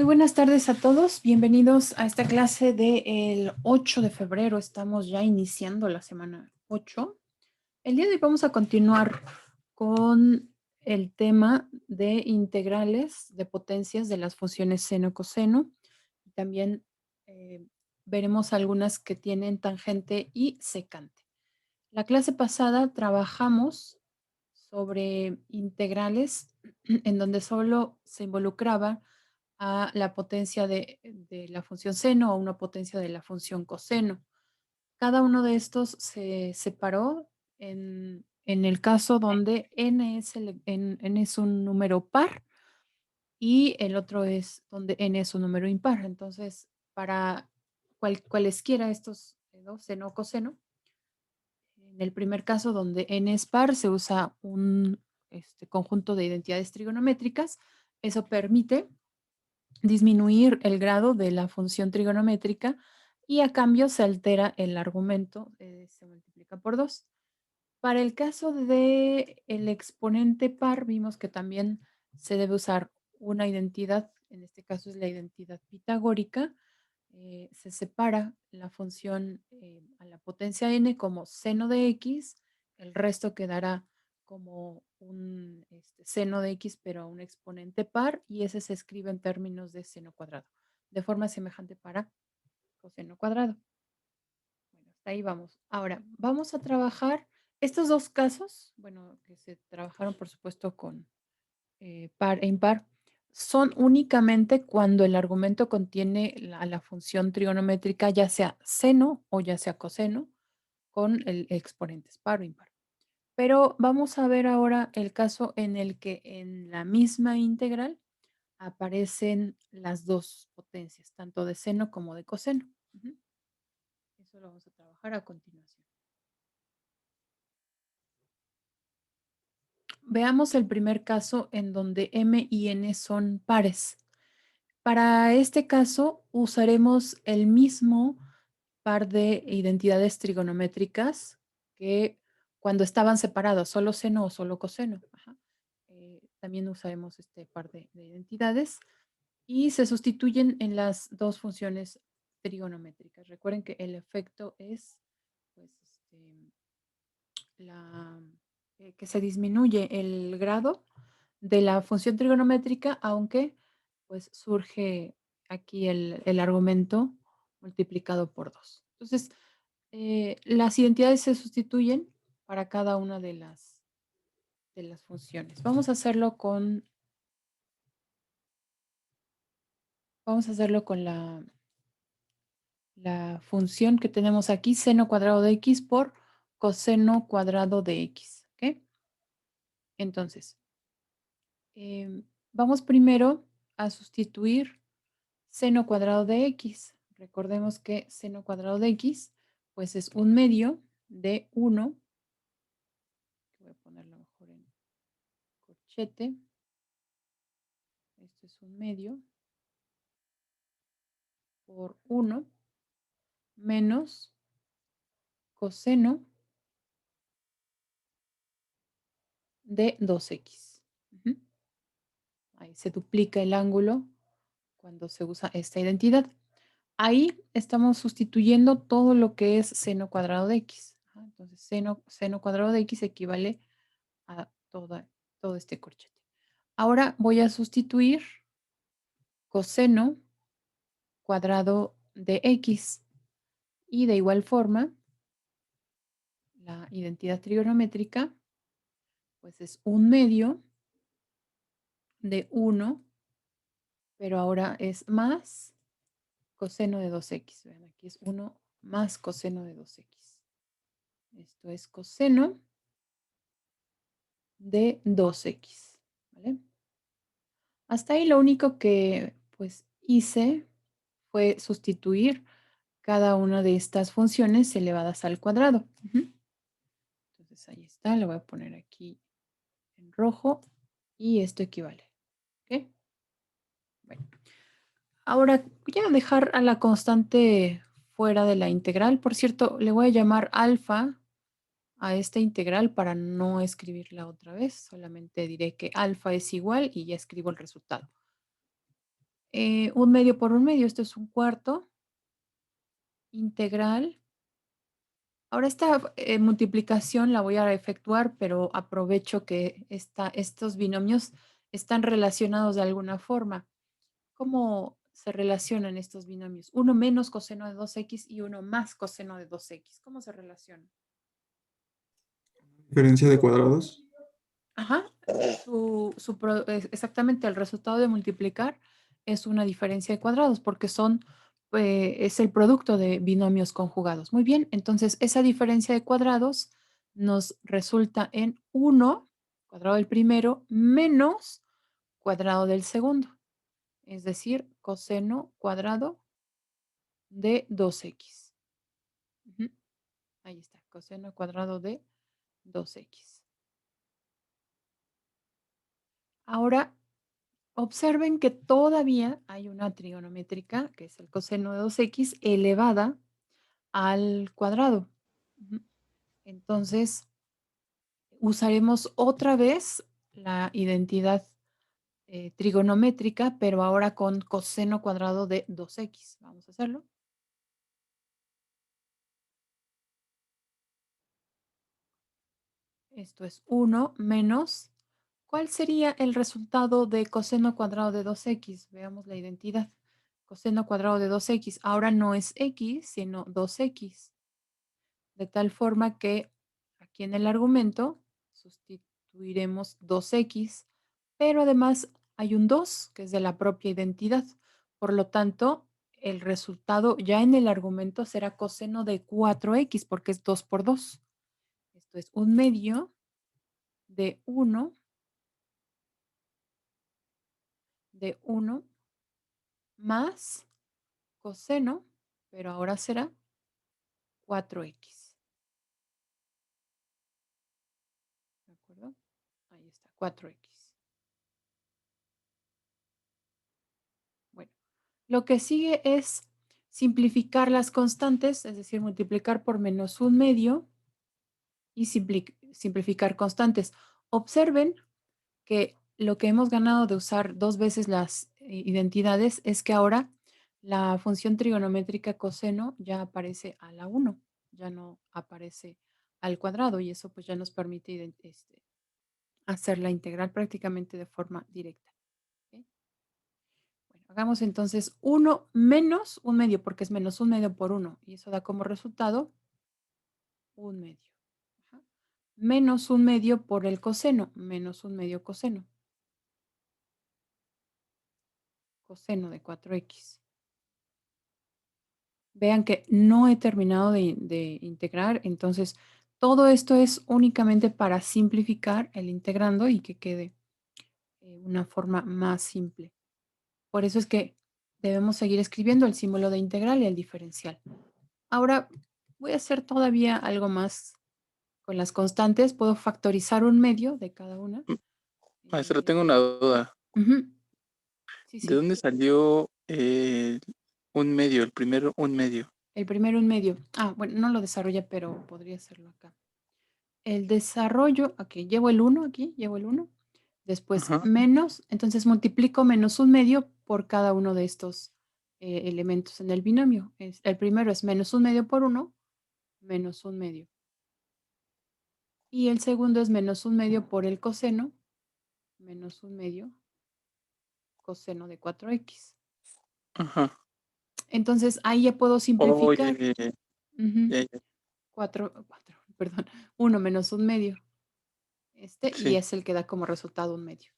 Muy buenas tardes a todos. Bienvenidos a esta clase del 8 de febrero. Estamos ya iniciando la semana 8. El día de hoy vamos a continuar con el tema de integrales de potencias de las funciones seno-coseno. También veremos algunas que tienen tangente y secante. La clase pasada trabajamos sobre integrales en donde solo se involucraba a la potencia de la función seno o una potencia de la función coseno. Cada uno de estos se separó en el caso donde n es un número par y el otro es donde n es un número impar. Entonces, para cualesquiera estos dos, seno o coseno, en el primer caso donde n es par, se usa un conjunto de identidades trigonométricas. Eso permite disminuir el grado de la función trigonométrica y a cambio se altera el argumento, se multiplica por 2. Para el caso de el exponente par, vimos que también se debe usar una identidad, en este caso es la identidad pitagórica. Se separa la función a la potencia n como seno de x, el resto quedará como un seno de x, pero un exponente par, y ese se escribe en términos de seno cuadrado, de forma semejante para coseno cuadrado. Bueno, hasta ahí vamos. Ahora, vamos a trabajar estos dos casos, bueno, que se trabajaron por supuesto con par e impar, son únicamente cuando el argumento contiene la función trigonométrica, ya sea seno o ya sea coseno, con el exponentes par o impar. Pero vamos a ver ahora el caso en el que en la misma integral aparecen las dos potencias, tanto de seno como de coseno. Eso lo vamos a trabajar a continuación. Veamos el primer caso en donde m y n son pares. Para este caso usaremos el mismo par de identidades trigonométricas que cuando estaban separados, solo seno o solo coseno. También usaremos este par de identidades y se sustituyen en las dos funciones trigonométricas. Recuerden que el efecto es pues, que se disminuye el grado de la función trigonométrica, aunque pues surge aquí el argumento multiplicado por 2. Entonces, las identidades se sustituyen para cada una de las funciones. Vamos a hacerlo con la función que tenemos aquí, seno cuadrado de x por coseno cuadrado de x. ¿Ok? Entonces, vamos primero a sustituir seno cuadrado de x. Recordemos que seno cuadrado de x pues es un medio de 1. Voy a ponerlo mejor en corchete. Esto es un medio por 1 menos coseno de 2x. Ahí se duplica el ángulo cuando se usa esta identidad. Ahí estamos sustituyendo todo lo que es seno cuadrado de x. Entonces, seno cuadrado de x equivale a todo este corchete. Ahora voy a sustituir coseno cuadrado de x y de igual forma la identidad trigonométrica pues es un medio de 1, pero ahora es más coseno de 2x. Vean, aquí es 1 más coseno de 2x. Esto es coseno de 2x. ¿Vale? Hasta ahí lo único que pues hice fue sustituir cada una de estas funciones elevadas al cuadrado. Entonces ahí está, lo voy a poner aquí en rojo y esto equivale. ¿Ok? Bueno, ahora voy a dejar a la constante fuera de la integral. Por cierto, le voy a llamar alfa a esta integral para no escribirla otra vez. Solamente diré que alfa es igual y ya escribo el resultado. Un medio por un medio, esto es un cuarto, integral. Ahora esta multiplicación la voy a efectuar, pero aprovecho que estos binomios están relacionados de alguna forma. ¿Cómo se relacionan estos binomios? Uno menos coseno de 2x y uno más coseno de 2x. ¿Cómo se relacionan? Diferencia de cuadrados. Ajá, exactamente el resultado de multiplicar es una diferencia de cuadrados porque es el producto de binomios conjugados. Muy bien, entonces esa diferencia de cuadrados nos resulta en 1 cuadrado del primero menos cuadrado del segundo, es decir, coseno cuadrado de 2x. Ujú, ahí está, coseno cuadrado de 2x. Ahora, observen que todavía hay una trigonométrica, que es el coseno de 2x, elevada al cuadrado. Ujú. Entonces, usaremos otra vez la identidad trigonométrica, pero ahora con coseno cuadrado de 2x. Vamos a hacerlo. Esto es 1 menos. ¿Cuál sería el resultado de coseno cuadrado de 2x? Veamos la identidad. Coseno cuadrado de 2x. Ahora no es x, sino 2x. De tal forma que aquí en el argumento sustituiremos 2x, pero además hay un 2 que es de la propia identidad. Por lo tanto, el resultado ya en el argumento será coseno de 4x porque es 2 por 2. Esto es un medio de 1 más coseno, pero ahora será 4x. ¿De acuerdo? Ahí está, 4x. Bueno, lo que sigue es simplificar las constantes, es decir, multiplicar por menos un medio y simplificar constantes. Observen que lo que hemos ganado de usar dos veces las identidades es que ahora la función trigonométrica coseno ya aparece a la 1, ya no aparece al cuadrado y eso pues ya nos permite hacer la integral prácticamente de forma directa. ¿Ok? Bueno, hagamos entonces 1 menos un medio, porque es menos un medio por 1, y eso da como resultado un medio. Ajá. Menos un medio por el coseno, menos un medio coseno. Coseno de 4x. Vean que no he terminado de integrar, entonces todo esto es únicamente para simplificar el integrando y que quede una forma más simple. Por eso es que debemos seguir escribiendo el símbolo de integral y el diferencial. Ahora voy a hacer todavía algo más con las constantes. Puedo factorizar un medio de cada una. Maestro, tengo una duda. Ujú, sí, ¿De sí. dónde salió un medio, el primero un medio? El primero un medio. Ah, bueno, no lo desarrolla, pero podría hacerlo acá. El desarrollo, aquí llevo el 1, aquí llevo el 1. Después Ajá. menos, entonces multiplico menos un medio por cada uno de estos elementos en el binomio. El primero es menos un medio por 1, menos un medio. Y el segundo es menos un medio por el coseno, menos un medio coseno de 4x. Ajá. Entonces ahí ya puedo Oh, simplificar. Ujú. ya, ya. 4, perdón, 1 menos un medio. Y Sí. es el que da como resultado un medio.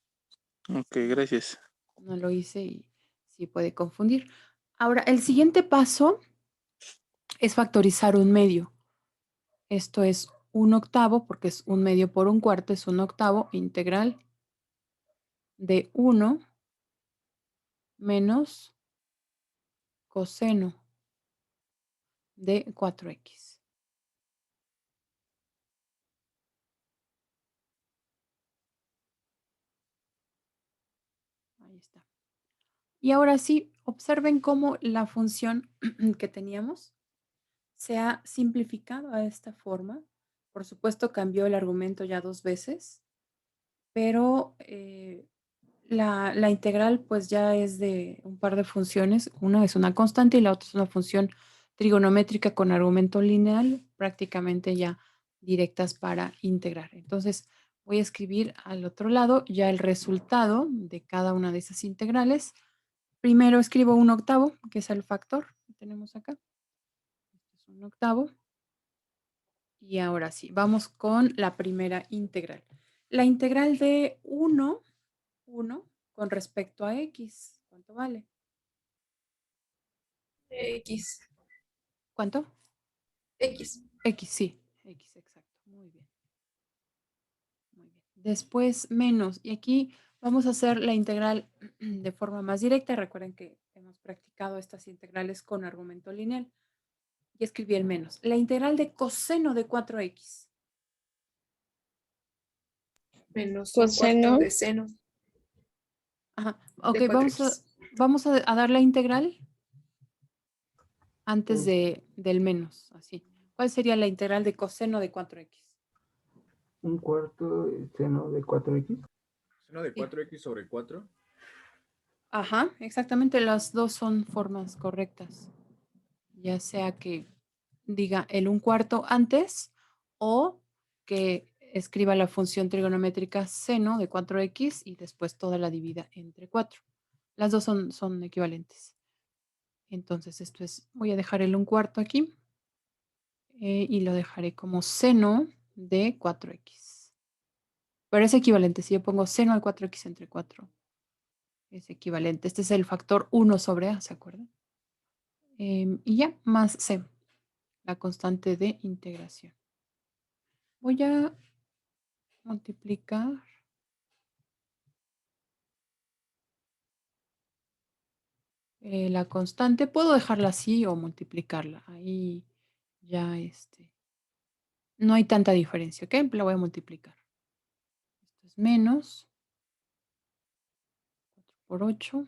Ok, gracias. No lo hice y sí puede confundir. Ahora, el siguiente paso es factorizar un medio. Esto es un octavo, porque es un medio por un cuarto, es un octavo integral de 1 menos coseno de 4x. Ahí está. Y ahora sí, observen cómo la función que teníamos se ha simplificado a esta forma. Por supuesto, cambió el argumento ya dos veces, pero la integral pues ya es de un par de funciones. Una es una constante y la otra es una función trigonométrica con argumento lineal, prácticamente ya directas para integrar. Entonces voy a escribir al otro lado ya el resultado de cada una de esas integrales. Primero escribo 1/8, que es el factor que tenemos acá. Este es 1/8. Y ahora sí, vamos con la primera integral. La integral de 1 con respecto a x. ¿Cuánto vale? X. ¿Cuánto? X. X, sí. X, exacto. Muy bien. Muy bien. Después menos. Y aquí vamos a hacer la integral de forma más directa. Recuerden que hemos practicado estas integrales con argumento lineal. Y escribí el menos. La integral de coseno de 4x. Menos Coseno. 1/4 de seno. Ajá. Ok, De vamos a dar la integral antes del menos, así. ¿Cuál sería la integral de coseno de 4x? 1/4 seno de 4x. Seno de Sí. 4x sobre 4. Ajá, exactamente, las dos son formas correctas. Ya sea que diga el 1/4 antes o que escriba la función trigonométrica seno de 4x y después toda la divida entre 4. Las dos son equivalentes. Entonces esto es, voy a dejar el 1/4 aquí y lo dejaré como seno de 4x. Pero es equivalente, si yo pongo seno de 4x entre 4, es equivalente. Este es el factor 1 sobre a, ¿se acuerdan? Y ya, más c, la constante de integración. Voy a multiplicar. La constante, puedo dejarla así o multiplicarla. Ahí ya no hay tanta diferencia, ¿ok? La voy a multiplicar. Esto es menos 4 por 8.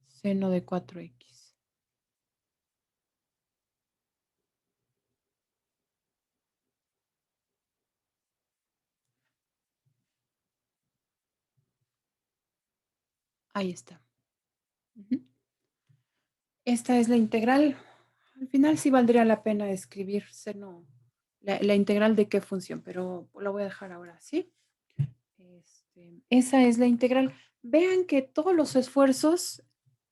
Seno de 4x. Ahí está. Esta es la integral. Al final sí valdría la pena escribir seno, la integral de qué función, pero la voy a dejar ahora, ¿sí? Esa es la integral. Vean que todos los esfuerzos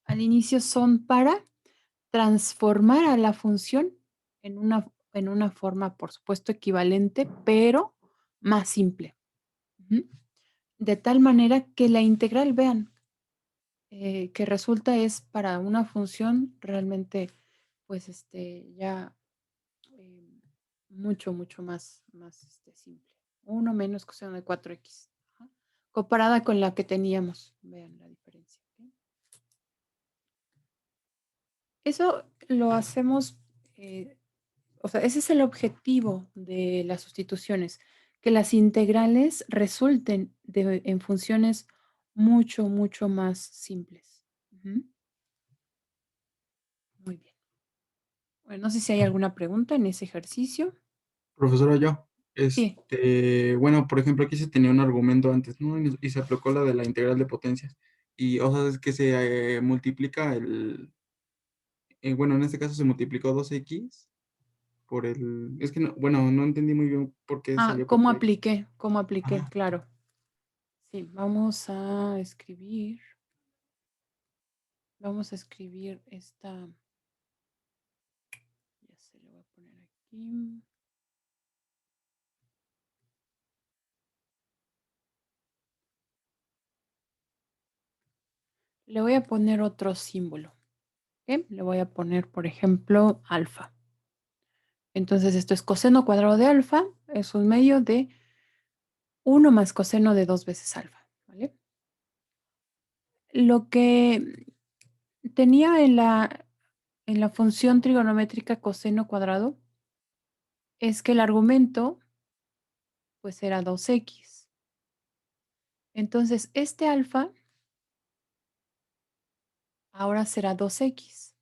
al inicio son para transformar a la función en una forma, por supuesto, equivalente, pero más simple. De tal manera que la integral, vean, que resulta es para una función realmente, pues, ya mucho, mucho más simple. 1 menos coseno de 4x. Ajá. Comparada con la que teníamos. Vean la diferencia. ¿Ok? Eso lo hacemos, o sea, ese es el objetivo de las sustituciones, que las integrales resulten en funciones mucho, mucho más simples. Muy bien. Bueno, no sé si hay alguna pregunta en ese ejercicio. Profesora, yo. Sí. Bueno, por ejemplo, aquí se tenía un argumento antes, ¿no? Y se aplicó la de la integral de potencias. Y, o sea, es que se multiplica bueno, en este caso se multiplicó 2x por es que, no, bueno, no entendí muy bien por qué salió ¿Cómo 4x. apliqué? ¿Cómo apliqué? Ajá. Claro. Sí, vamos a escribir. Vamos a escribir esta. Ya se lo voy a poner aquí. Le voy a poner otro símbolo. ¿Ok? Le voy a poner, por ejemplo, alfa. Entonces, esto es coseno cuadrado de alfa. Es un medio de 1 más coseno de 2 veces alfa. ¿Vale? Lo que tenía en la función trigonométrica coseno cuadrado es que el argumento pues era 2x. Entonces, este alfa ahora será 2x.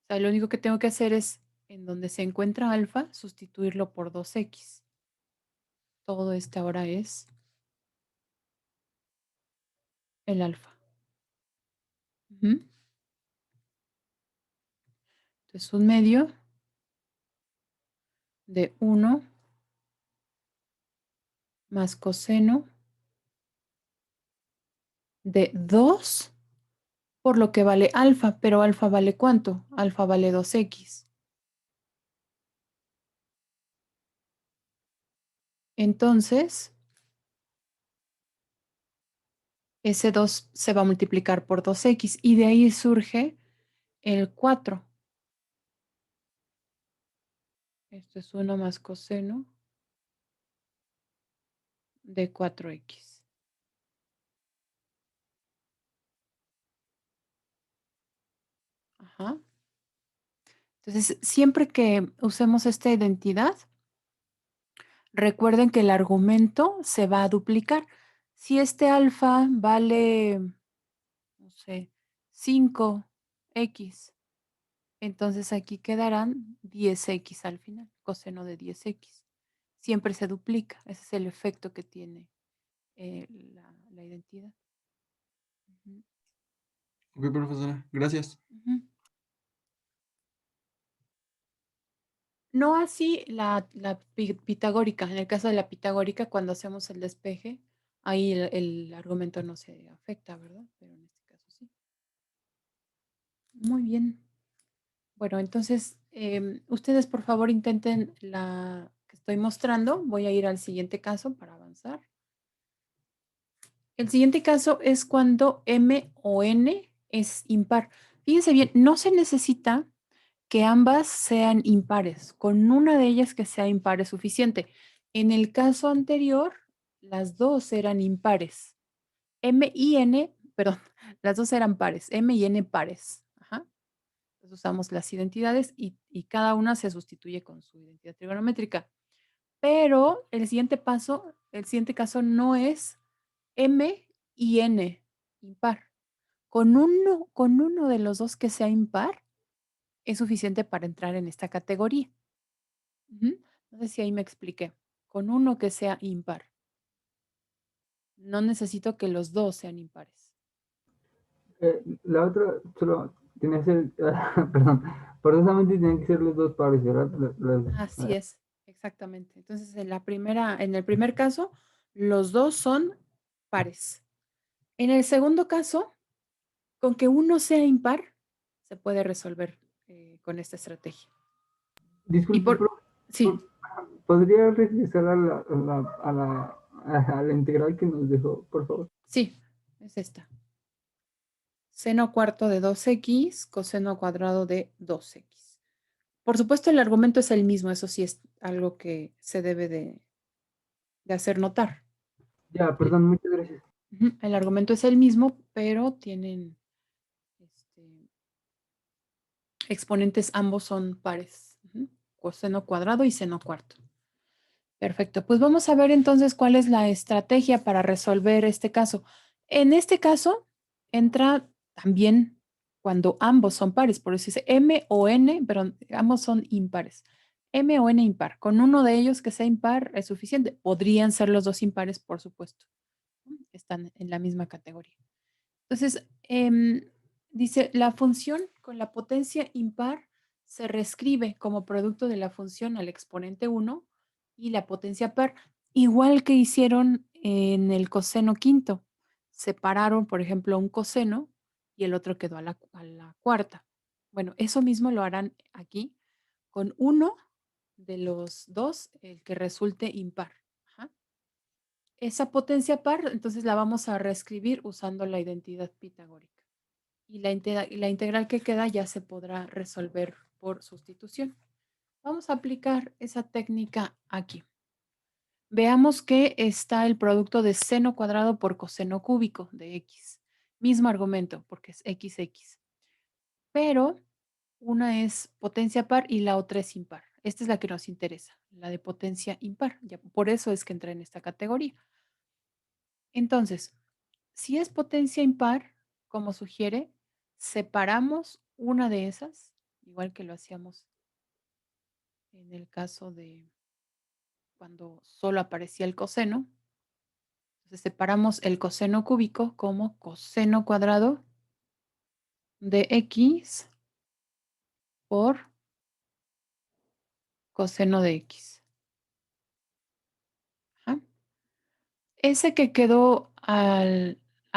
O sea, lo único que tengo que hacer es en donde se encuentra alfa, sustituirlo por 2x. Todo este ahora es el alfa. Ujú. Entonces, un medio de 1 más coseno de 2 por lo que vale alfa, pero alfa vale ¿cuánto? Alfa vale 2x. Entonces, ese 2 se va a multiplicar por 2x y de ahí surge el 4. Esto es 1 más coseno de 4x. Ajá. Entonces, siempre que usemos esta identidad, recuerden que el argumento se va a duplicar. Si este alfa vale, no sé, 5x, entonces aquí quedarán 10x al final, coseno de 10x. Siempre se duplica. Ese es el efecto que tiene la identidad. Ujú, Ok, profesora, gracias. ujú. No así la pitagórica. En el caso de la pitagórica, cuando hacemos el despeje, ahí el argumento no se afecta, ¿verdad? Pero en este caso sí. Muy bien. Bueno, entonces, ustedes por favor intenten la que estoy mostrando. Voy a ir al siguiente caso para avanzar. El siguiente caso es cuando M o N es impar. Fíjense bien, no se necesita que ambas sean impares. Con una de ellas que sea impar es suficiente. En el caso anterior, las dos eran impares. M y N, perdón, las dos eran pares. M y N pares. Ajá. Entonces usamos las identidades y cada una se sustituye con su identidad trigonométrica. Pero el siguiente caso no es M y N impar. Con uno de los dos que sea impar es suficiente para entrar en esta categoría. Ujú. No sé si ahí me expliqué. Con uno que sea impar. No necesito que los dos sean impares. La otra solo tiene que ser, perdón, forzosamente tienen que ser los dos pares, ¿verdad? Así es, exactamente. Entonces, en el primer caso, los dos son pares. En el segundo caso, con que uno sea impar, se puede resolver con esta estrategia. Y disculpe, por, sí, ¿podría regresar a la integral que nos dejó, por favor? sí, es esta. Seno cuarto de 2x, coseno cuadrado de 2x. Por supuesto, el argumento es el mismo, eso sí es algo que se debe de hacer notar. Ya, perdón, muchas gracias. Ujú, el argumento es el mismo, pero tienen exponentes, ambos son pares. Ujú, coseno cuadrado y seno cuarto. Perfecto, pues vamos a ver entonces cuál es la estrategia para resolver este caso. En este caso, entra también cuando ambos son pares, por eso dice M o N, pero ambos son impares. M o N impar. Con uno de ellos que sea impar es suficiente. Podrían ser los dos impares, por supuesto. Están en la misma categoría. Entonces, dice, la función con la potencia impar se reescribe como producto de la función al exponente 1 y la potencia par, igual que hicieron en el coseno quinto. Separaron, por ejemplo, un coseno y el otro quedó a la cuarta. Bueno, eso mismo lo harán aquí con uno de los dos, el que resulte impar. Ajá. Esa potencia par, entonces la vamos a reescribir usando la identidad pitagórica. Y la integral que queda ya se podrá resolver por sustitución. Vamos a aplicar esa técnica aquí. Veamos que está el producto de seno cuadrado por coseno cúbico de x. Mismo argumento, porque es xx. Pero una es potencia par y la otra es impar. Esta es la que nos interesa, la de potencia impar. Ya, por eso es que entra en esta categoría. Entonces, si es potencia impar, como sugiere, separamos una de esas, igual que lo hacíamos en el caso de cuando solo aparecía el coseno. Entonces separamos el coseno cúbico como coseno cuadrado de x por coseno de x. Ajá. Ese que quedó a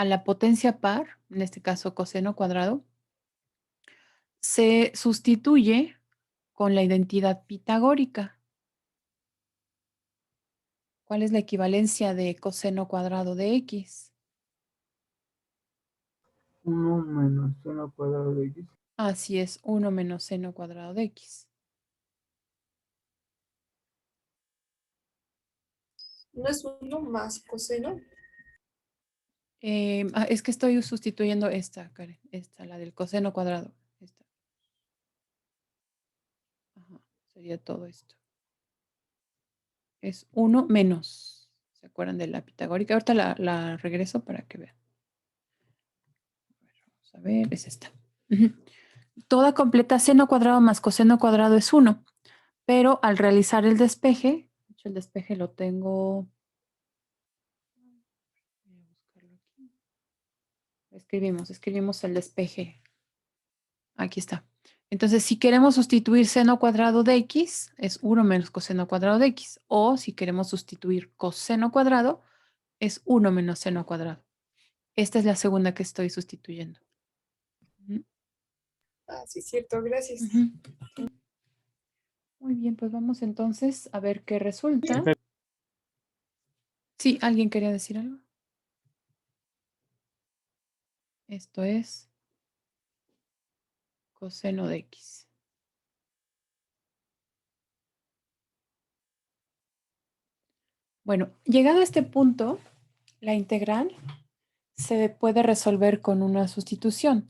la potencia par, en este caso coseno cuadrado, se sustituye con la identidad pitagórica. ¿Cuál es la equivalencia de coseno cuadrado de x? 1 menos seno cuadrado de x. Así es, 1 menos seno cuadrado de x. ¿No es 1 más coseno? Es que estoy sustituyendo esta, Karen, esta, la del coseno cuadrado. Esta. Ajá, sería todo esto. Es 1 menos. ¿Se acuerdan de la pitagórica? Ahorita la regreso para que vean. Vamos a ver, es esta. Ujú. Toda completa seno cuadrado más coseno cuadrado es 1. Pero al realizar el despeje, de hecho el despeje lo tengo. Voy a buscarlo aquí. Escribimos el despeje. Aquí está. Entonces, si queremos sustituir seno cuadrado de x, es 1 menos coseno cuadrado de x. O si queremos sustituir coseno cuadrado, es 1 menos seno cuadrado. Esta es la segunda que estoy sustituyendo. Ujú, Ah, sí, cierto, gracias. ujú. Muy bien, pues vamos entonces a ver qué resulta. Sí, ¿alguien quería decir algo? Esto es coseno de x. Bueno, llegado a este punto, la integral se puede resolver con una sustitución,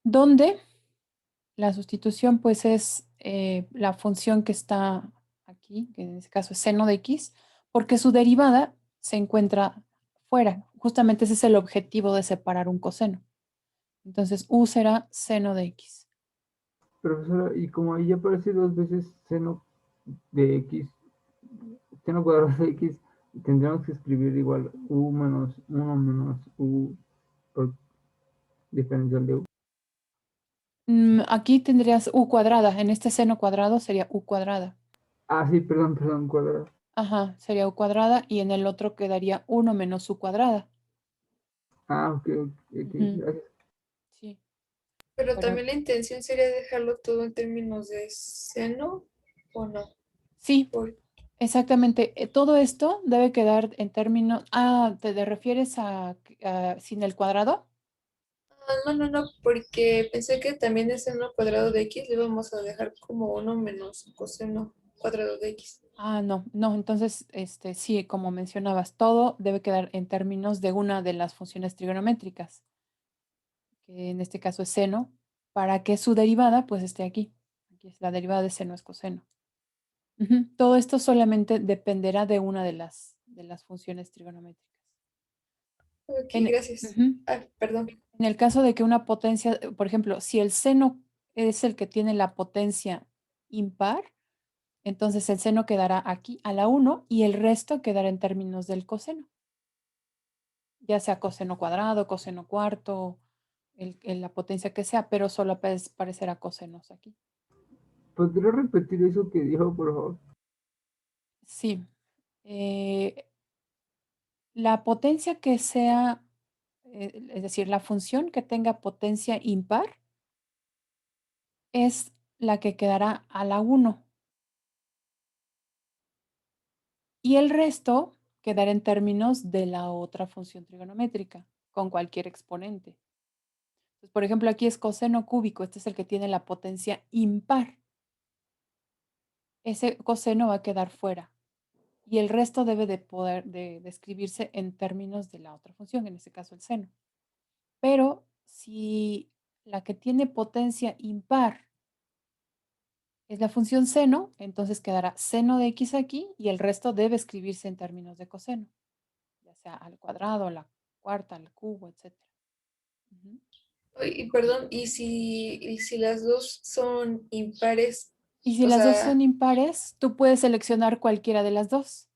donde la sustitución pues es la función que está aquí, que en este caso es seno de x, porque su derivada se encuentra fuera. Justamente ese es el objetivo de separar un coseno. Entonces, u será seno de x. Profesora, y como ahí ya aparece 2 veces seno de x, seno cuadrado de x, tendríamos que escribir igual u menos 1 menos u por diferencial de u. Aquí tendrías u cuadrada. En este seno cuadrado sería u cuadrada. Ah, sí, perdón, cuadrado. Ajá, sería u cuadrada y en el otro quedaría 1 menos u cuadrada. Ah, ok, Ujú, gracias. sí, Pero para- también la intención sería dejarlo todo en términos de seno, ¿o no? sí, Por- exactamente. Todo esto debe quedar en términos. Ah, ¿te refieres a sin el cuadrado? no, porque pensé que también el seno cuadrado de x le vamos a dejar como 1 menos coseno cuadrado de x. Ah, no, no. Entonces, sí, como mencionabas, todo debe quedar en términos de una de las funciones trigonométricas, que en este caso es seno, para que su derivada pues esté aquí. Aquí es la derivada de seno es coseno. Ujú. Todo esto solamente dependerá de una de las funciones trigonométricas. Ok, En, gracias. ujú. Ah, perdón. En el caso de que una potencia, por ejemplo, si el seno es el que tiene la potencia impar, entonces el seno quedará aquí a la 1 y el resto quedará en términos del coseno, ya sea coseno cuadrado, coseno cuarto, la potencia que sea, pero solo aparecerá cosenos aquí. ¿Podría repetir eso que dijo, por favor? Sí. La potencia que sea, es decir, la función que tenga potencia impar es la que quedará a la 1 y el resto quedará en términos de la otra función trigonométrica con cualquier exponente. Entonces, por ejemplo, aquí es coseno cúbico, este es el que tiene la potencia impar. Ese coseno va a quedar fuera y el resto debe de poder de escribirse en términos de la otra función, en este caso el seno. Pero si la que tiene potencia impar es la función seno, entonces quedará seno de x aquí y el resto debe escribirse en términos de coseno, ya sea al cuadrado, a la cuarta, al cubo, etc. Y perdón, y si las dos son impares, Y si O las dos sea, son impares, tú puedes seleccionar cualquiera de las dos.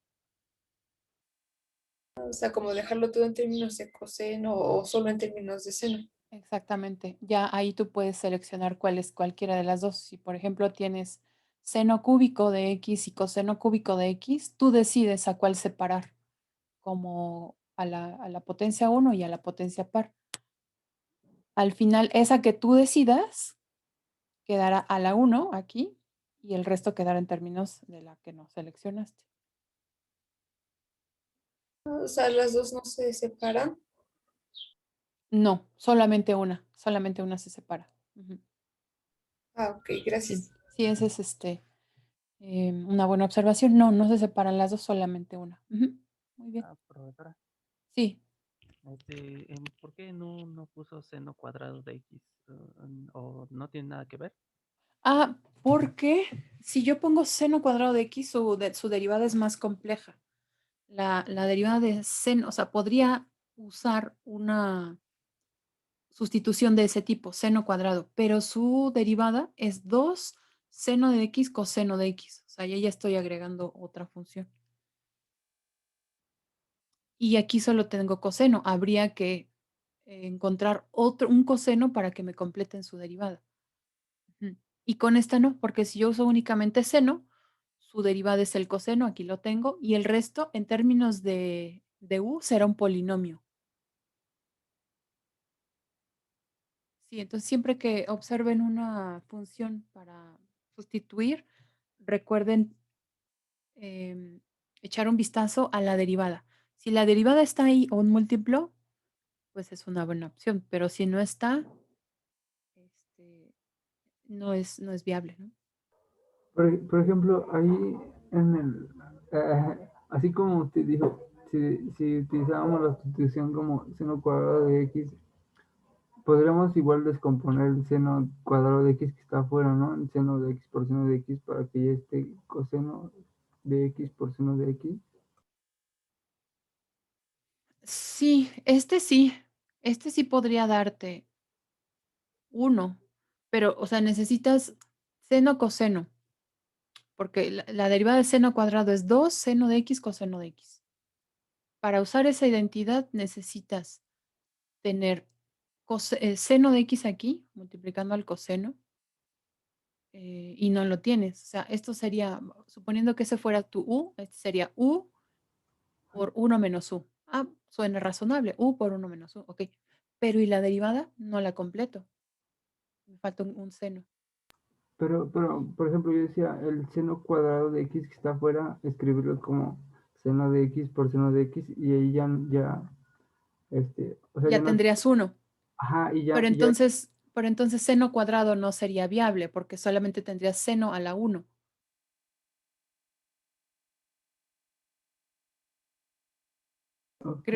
como dejarlo todo en términos de coseno o solo en términos de seno. Exactamente. Ya ahí tú puedes seleccionar cuál es cualquiera de las dos. Si, por ejemplo, tienes seno cúbico de x y coseno cúbico de x, tú decides a cuál separar, como a la potencia 1 y a la potencia par. Al final, esa que tú decidas quedará a la 1 aquí y el resto quedará en términos de la que no seleccionaste. O sea, las dos no se separan. No, solamente una se separa. Ujú. Ah, ok, Sí, gracias. sí, esa es una buena observación. No, no se separan las dos, solamente una. Ujú. Muy bien. Ah, profesora, Sí. ¿por qué no puso seno cuadrado de X? ¿O no tiene nada que ver? Ah, porque si yo pongo seno cuadrado de x, su derivada es más compleja. La derivada de seno, o sea, podría usar una sustitución de ese tipo, seno cuadrado, pero su derivada es 2 seno de x coseno de x. O sea, ya estoy agregando otra función. Y aquí solo tengo coseno. Habría que encontrar un coseno para que me completen su derivada. Ujú. Y con esta no, porque si yo uso únicamente seno, su derivada es el coseno, aquí lo tengo, y el resto en términos de u será un polinomio. Sí, entonces siempre que observen una función para sustituir, recuerden echar un vistazo a la derivada. Si la derivada está ahí o un múltiplo, pues es una buena opción, pero si no está, este, no es viable, ¿no? Por ejemplo, ahí en el, así como usted dijo, si utilizábamos la sustitución como seno cuadrado de x, podríamos igual descomponer el seno cuadrado de x que está afuera, ¿no? El seno de x por seno de x para que ya esté coseno de x por seno de x. Sí, este sí podría darte 1, pero, o sea, necesitas seno coseno, porque la derivada de seno cuadrado es 2 seno de x coseno de x. Para usar esa identidad necesitas tener seno de x aquí, multiplicando al coseno, y no lo tienes. O sea, esto sería, suponiendo que ese fuera tu u, este sería u por 1 menos u. Ah, suena razonable, u por 1 menos u, ok. Pero ¿y la derivada? No la completo. Me falta un seno. Pero, por ejemplo, yo decía, el seno cuadrado de x que está afuera, escribirlo como seno de x por seno de x, y ahí o sea, ya Ya no, tendrías 1. ajá, Pero entonces seno cuadrado no sería viable porque solamente tendrías seno a la 1. ok,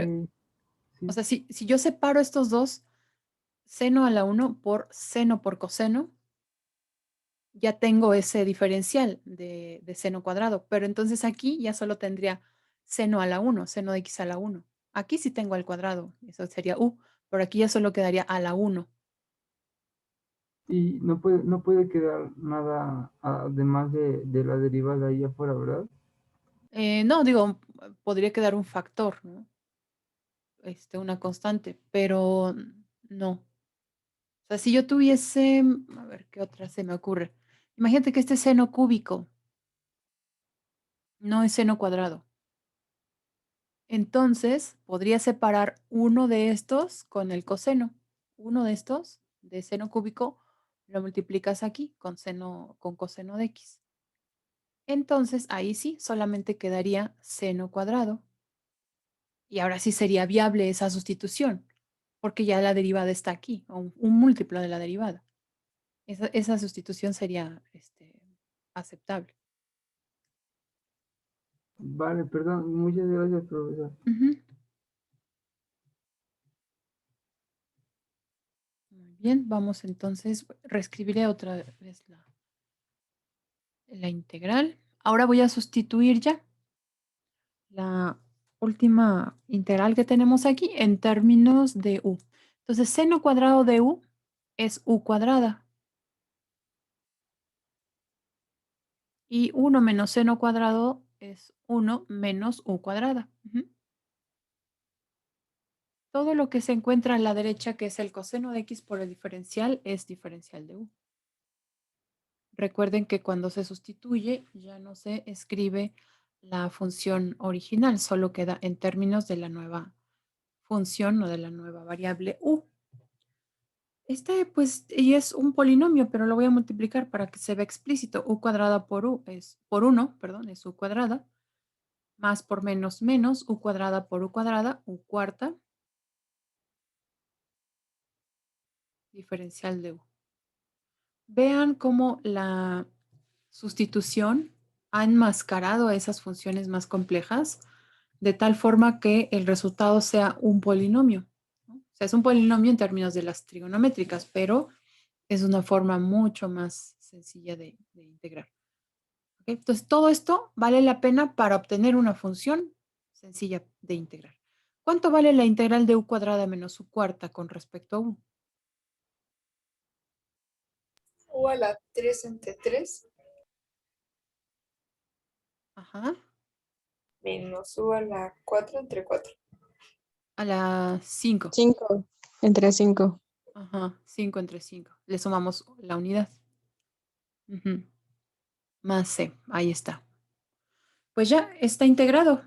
O sí, sea, si yo separo estos dos, seno a la 1 por seno por coseno, ya tengo ese diferencial de seno cuadrado. Pero entonces aquí ya solo tendría seno a la 1, seno de x a la 1. Aquí sí tengo al cuadrado, eso sería u, pero aquí ya solo quedaría a la 1. y no puede quedar nada además de la derivada ahí afuera, ¿verdad? No, digo, podría quedar un factor, ¿no? Una constante, pero no. O sea, si yo tuviese, a ver, ¿qué otra se me ocurre? Imagínate que este seno cúbico no es seno cuadrado. Entonces, podría separar uno de estos con el coseno. Uno de estos, de seno cúbico, lo multiplicas aquí con coseno de x. Entonces, ahí sí, solamente quedaría seno cuadrado. Y ahora sí sería viable esa sustitución, porque ya la derivada está aquí, o un múltiplo de la derivada. Esa sustitución sería aceptable. Vale, perdón, muchas gracias, profesor. Ujú. Muy bien, vamos entonces, reescribiré otra vez la integral. Ahora voy a sustituir ya la última integral que tenemos aquí en términos de u. Entonces, seno cuadrado de u es u cuadrada. Y 1 menos seno cuadrado es 1 menos u cuadrada. Todo lo que se encuentra a la derecha, que es el coseno de x por el diferencial, es diferencial de u. Recuerden que cuando se sustituye ya no se escribe la función original, solo queda en términos de la nueva función o de la nueva variable u. Este pues y es un polinomio, pero lo voy a multiplicar para que se vea explícito. U cuadrada por u es por 1, perdón, es u cuadrada, más por menos menos, u cuadrada por u cuadrada, u cuarta, diferencial de u. Vean cómo la sustitución ha enmascarado a esas funciones más complejas de tal forma que el resultado sea un polinomio, ¿no? O sea, es un polinomio en términos de las trigonométricas, pero es una forma mucho más sencilla de integrar. ¿Okay? Entonces, todo esto vale la pena para obtener una función sencilla de integrar. ¿Cuánto vale la integral de u cuadrada menos u cuarta con respecto a u? U a la 3 entre 3 Ajá. menos U a la 4 entre 4. A la 5. 5 entre 5. Ajá, 5 entre 5. Le sumamos la unidad. Más c, ahí está. Pues ya está integrado.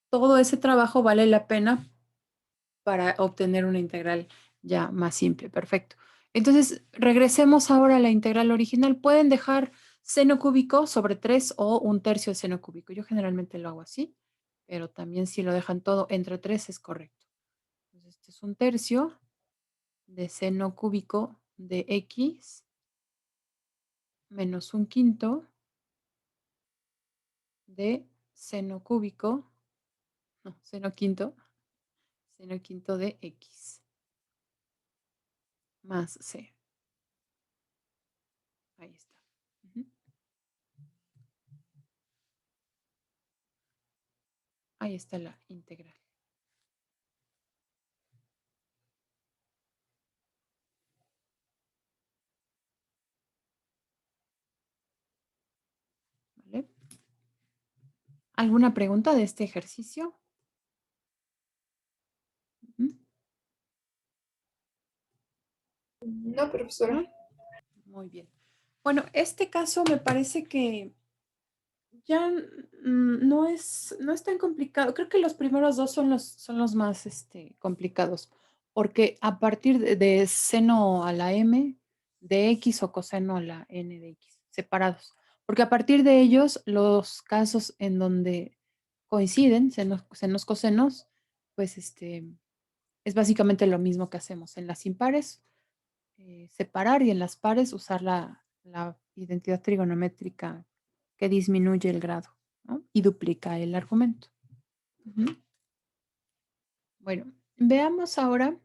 Todo ese trabajo vale la pena para obtener una integral ya más simple. Perfecto. Entonces, regresemos ahora a la integral original. Pueden dejar seno cúbico sobre 3 o un tercio de seno cúbico. Yo generalmente lo hago así, pero también si lo dejan todo entre 3 es correcto. Entonces, este es un tercio de seno cúbico de x menos un quinto de seno cúbico, no, seno quinto de x más c. Ahí está. Ahí está la integral. ¿Vale? ¿Alguna pregunta de este ejercicio? No, profesora. ¿No? Muy bien. Bueno, este caso me parece que ya no es tan complicado. Creo que los primeros dos son los más complicados, porque a partir de seno a la m de x o coseno a la n de x, separados. Porque a partir de ellos, los casos en donde coinciden, senos cosenos, pues es básicamente lo mismo que hacemos en las impares, separar, y en las pares usar la identidad trigonométrica que disminuye el grado, ¿no? Y duplica el argumento. Bueno, veamos ahora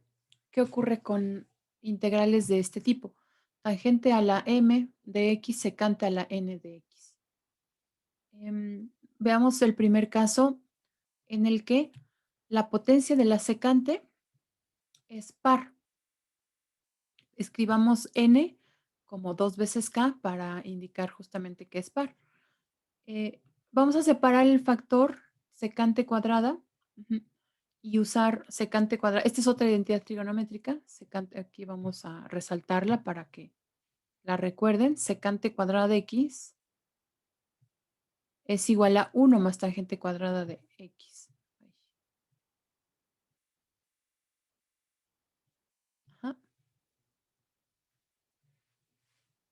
qué ocurre con integrales de este tipo. Tangente a la m de x secante a la n de x. Veamos el primer caso en el que la potencia de la secante es par. Escribamos n como 2 veces k para indicar justamente que es par. Vamos a separar el factor secante cuadrada y usar secante cuadrada. Esta es otra identidad trigonométrica. Secante, aquí vamos a resaltarla para que la recuerden. Secante cuadrada de x es igual a 1 más tangente cuadrada de x. Ajá.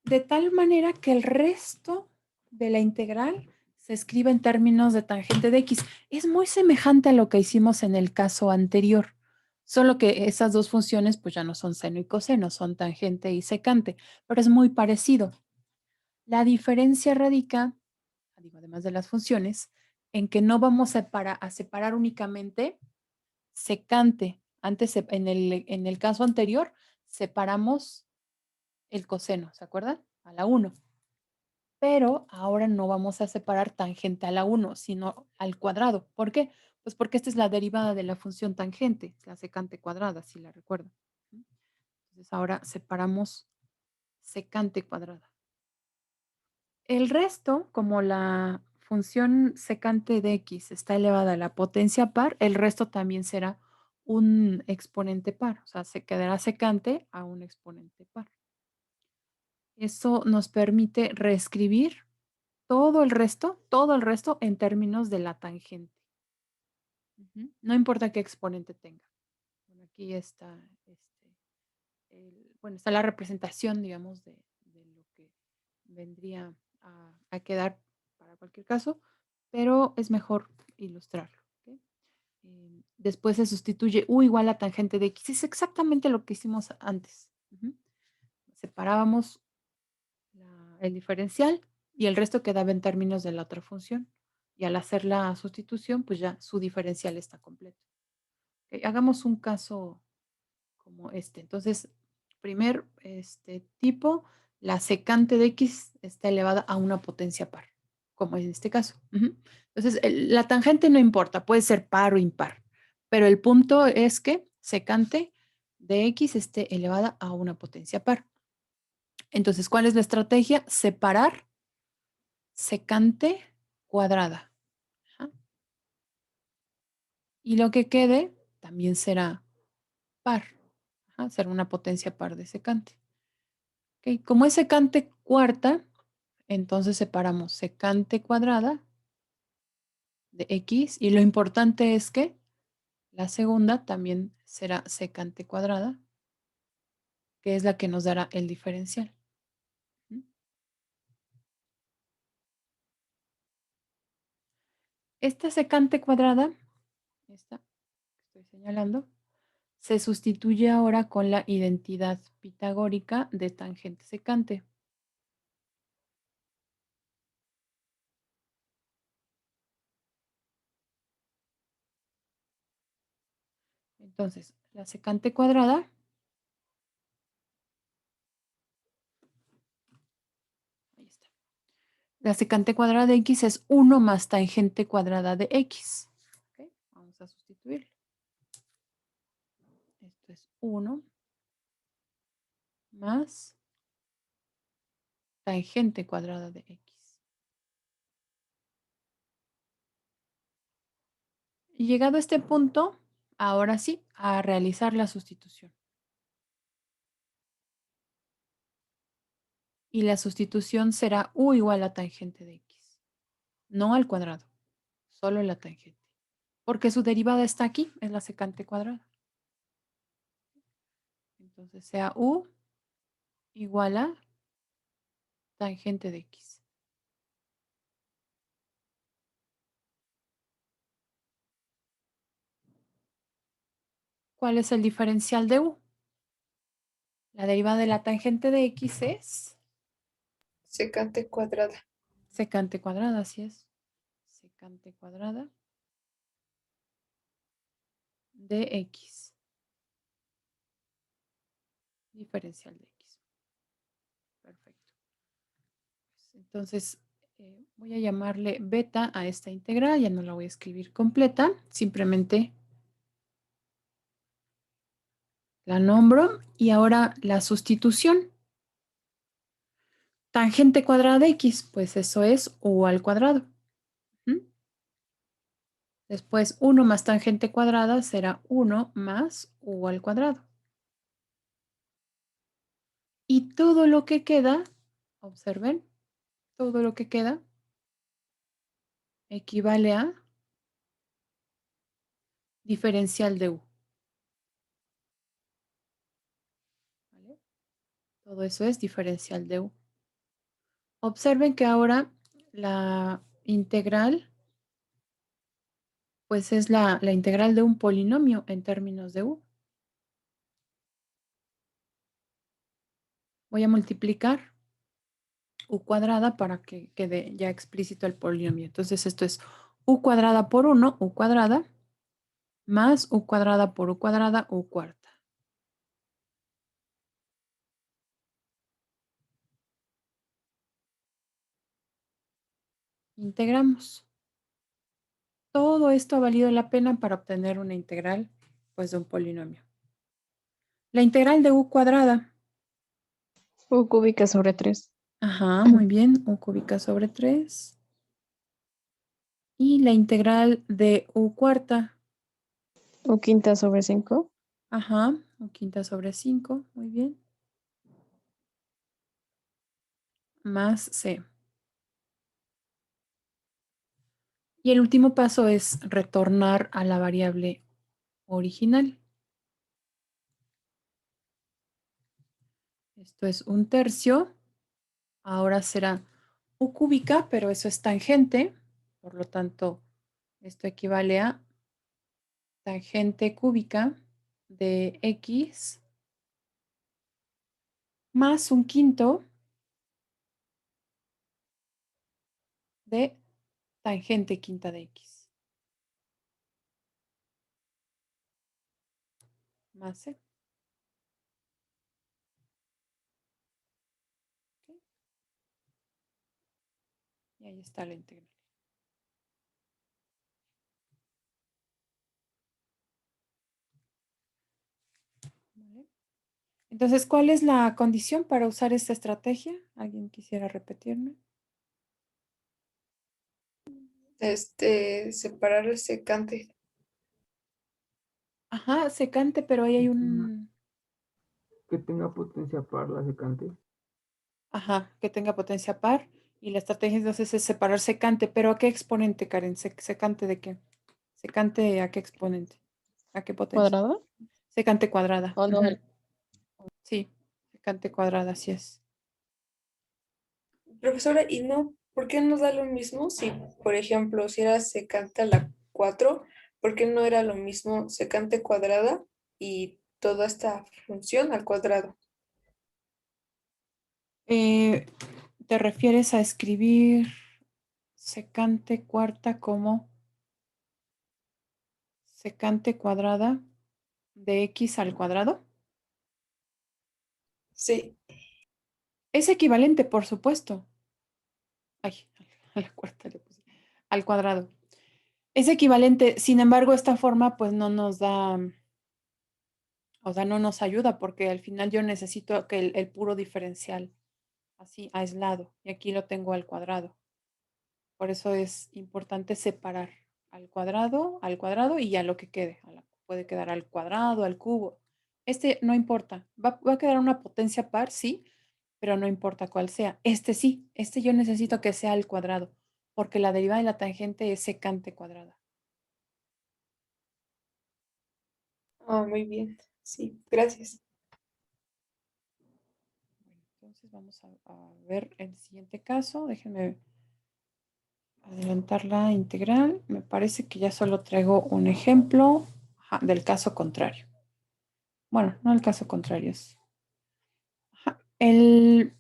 De tal manera que el resto de la integral se escribe en términos de tangente de x. Es muy semejante a lo que hicimos en el caso anterior, solo que esas dos funciones pues ya no son seno y coseno, son tangente y secante, pero es muy parecido. La diferencia radica, además de las funciones, en que no vamos a separar únicamente secante. Antes, en el caso anterior, separamos el coseno, ¿se acuerdan? A la 1. Pero ahora no vamos a separar tangente a la 1, sino al cuadrado. ¿Por qué? Pues porque esta es la derivada de la función tangente, la secante cuadrada, si la recuerdan. Entonces ahora separamos secante cuadrada. El resto, como la función secante de x está elevada a la potencia par, el resto también será un exponente par, o sea, se quedará secante a un exponente par. Eso nos permite reescribir todo el resto en términos de la tangente. No importa qué exponente tenga. Bueno, aquí está, bueno, está la representación, digamos, de lo que vendría a quedar para cualquier caso, pero es mejor ilustrarlo. ¿Ok? Después se sustituye u igual a tangente de x. Es exactamente lo que hicimos antes. Separábamos el diferencial y el resto quedaba en términos de la otra función. Y al hacer la sustitución, pues ya su diferencial está completo. ¿Ok? Hagamos un caso como este. Entonces, primer tipo, la secante de x está elevada a una potencia par, como en este caso. Entonces, la tangente no importa, puede ser par o impar, pero el punto es que secante de x esté elevada a una potencia par. Entonces, ¿cuál es la estrategia? Separar secante cuadrada. Ajá. Y lo que quede también será par. Ajá, será una potencia par de secante. Okay. Como es secante cuarta, entonces separamos secante cuadrada de x y lo importante es que la segunda también será secante cuadrada, que es la que nos dará el diferencial. Esta secante cuadrada, esta que estoy señalando, se sustituye ahora con la identidad pitagórica de tangente secante. Entonces, la secante cuadrada ahí está. La secante cuadrada de x es 1 más tangente cuadrada de x. ¿Okay? Vamos a sustituirlo. Esto es 1 más tangente cuadrada de x. Y llegado a este punto, ahora sí, a realizar la sustitución. Y la sustitución será u igual a tangente de x. No al cuadrado, solo la tangente. Porque su derivada está aquí, es la secante cuadrada. Entonces sea u igual a tangente de x. ¿Cuál es el diferencial de u? La derivada de la tangente de x es Secante cuadrada. secante cuadrada, así es. Secante cuadrada de x. Diferencial de x. Perfecto. Entonces, voy a llamarle beta a esta integral. Ya no la voy a escribir completa. Simplemente la nombro. Y ahora la sustitución. Tangente cuadrada de x, pues eso es u al cuadrado. Después 1 más tangente cuadrada será 1 más u al cuadrado. Y todo lo que queda, observen, todo lo que queda equivale a diferencial de u. ¿Vale? Todo eso es diferencial de u. Observen que ahora la integral, pues es la integral de un polinomio en términos de u. Voy a multiplicar u cuadrada para que quede ya explícito el polinomio. Entonces esto es u cuadrada por 1, u cuadrada, más u cuadrada por u cuadrada, u cuarta. Integramos. Todo esto ha valido la pena para obtener una integral, pues, de un polinomio. La integral de u cuadrada. U cúbica sobre 3. Ajá, muy bien. U cúbica sobre 3. Y la integral de u cuarta. U quinta sobre 5. Ajá, u quinta sobre 5. Muy bien. Más c. Y el último paso es retornar a la variable original. Esto es 1/3. Ahora será u cúbica, pero eso es tangente. Por lo tanto, esto equivale a tangente cúbica de x más 1/5 de tangente quinta de x. Más c. ¿Ok? Y ahí está la integral. ¿Vale? Entonces, ¿cuál es la condición para usar esta estrategia? ¿Alguien quisiera repetirme? Separar el secante. Ajá, secante, pero ahí hay un... Que tenga potencia par la secante. Ajá, que tenga potencia par. Y la estrategia entonces es separar secante. ¿Pero a qué exponente, Karen? ¿Secante de qué? ¿Secante a qué exponente? ¿A qué potencia? ¿Cuadrada? Secante cuadrada. ¿O no? Ujú. Sí, secante cuadrada, así es. Profesora, ¿y no? ¿Por qué no da lo mismo si, por ejemplo, si era secante a la 4, por qué no era lo mismo secante cuadrada y toda esta función al cuadrado? ¿Te refieres a escribir secante cuarta como secante cuadrada de x al cuadrado? Sí. Es equivalente, por supuesto. Ay, a la cuarta le puse. Al cuadrado. Es equivalente, sin embargo, esta forma pues no nos da, o sea, no nos ayuda porque al final yo necesito que el puro diferencial así aislado y aquí lo tengo al cuadrado. Por eso es importante separar al cuadrado y ya lo que quede. Puede quedar al cuadrado, al cubo. Este no importa. Va a quedar una potencia par, sí, pero no importa cuál sea. Este sí, este yo necesito que sea al cuadrado, porque la derivada de la tangente es secante cuadrada. Ah, muy bien. Sí, gracias. Bueno, entonces vamos a ver el siguiente caso. Déjenme adelantar la integral. Me parece que ya solo traigo un ejemplo del caso contrario. Bueno, no el caso contrario. El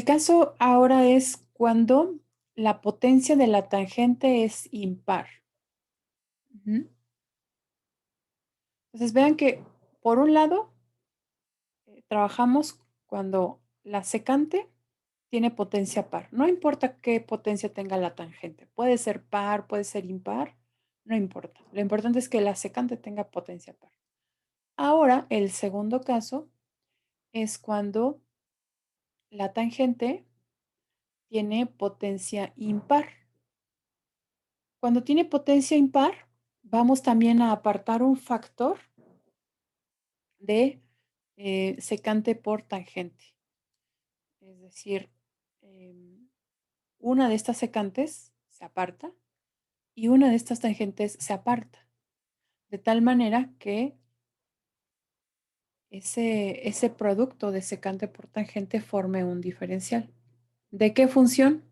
caso ahora es cuando la potencia de la tangente es impar. Ujú. Entonces vean que por un lado trabajamos cuando la secante tiene potencia par. No importa qué potencia tenga la tangente. Puede ser par, puede ser impar, no importa. Lo importante es que la secante tenga potencia par. Ahora, el segundo caso es cuando la tangente tiene potencia impar. Cuando tiene potencia impar, vamos también a apartar un factor de secante por tangente. Es decir, una de estas secantes se aparta y una de estas tangentes se aparta. De tal manera que ese producto de secante por tangente forme un diferencial. ¿De qué función?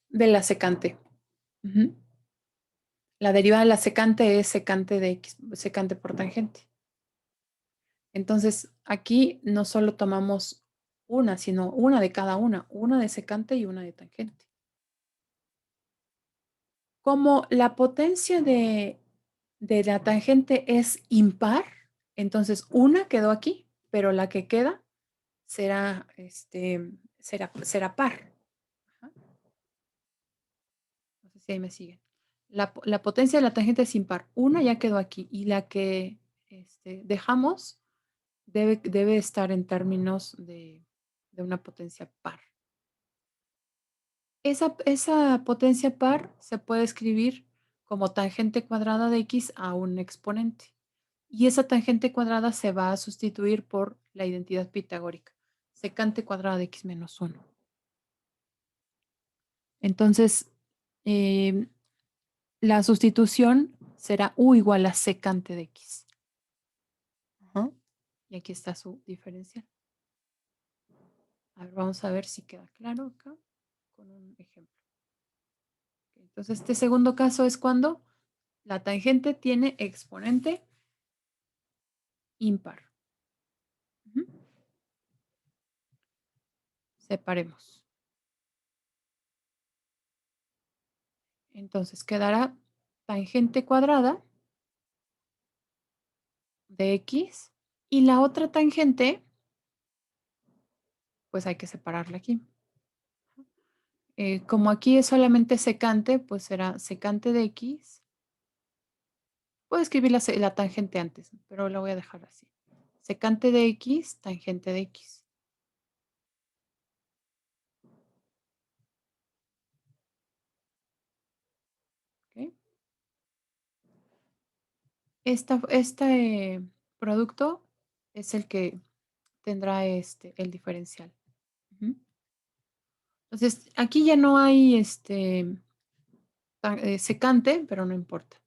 De la secante. Ujú. La derivada de la secante es secante de x, secante por tangente. Entonces, aquí no solo tomamos una, sino una de cada una de secante y una de tangente. Como la potencia de la tangente es impar, entonces una quedó aquí, pero la que queda será, será par. Ajá. No sé si ahí me siguen. La potencia de la tangente es impar. Una ya quedó aquí y la que dejamos debe estar en términos de una potencia par. Esa potencia par se puede escribir como tangente cuadrada de x a un exponente. Y esa tangente cuadrada se va a sustituir por la identidad pitagórica. Secante cuadrada de x menos 1. Entonces, la sustitución será u igual a secante de x. Ajá. Y aquí está su diferencial. A ver, vamos a ver si queda claro acá con un ejemplo. Entonces, este segundo caso es cuando la tangente tiene exponente impar. Ujú. Separemos. Entonces, quedará tangente cuadrada de x y la otra tangente, pues hay que separarla aquí. Como aquí es solamente secante, pues será secante de x. Puedo escribir la tangente antes, pero la voy a dejar así. Secante de x, tangente de x. ¿Ok? Este producto es el que tendrá el diferencial. Ujú. Entonces, aquí ya no hay secante, pero no importa.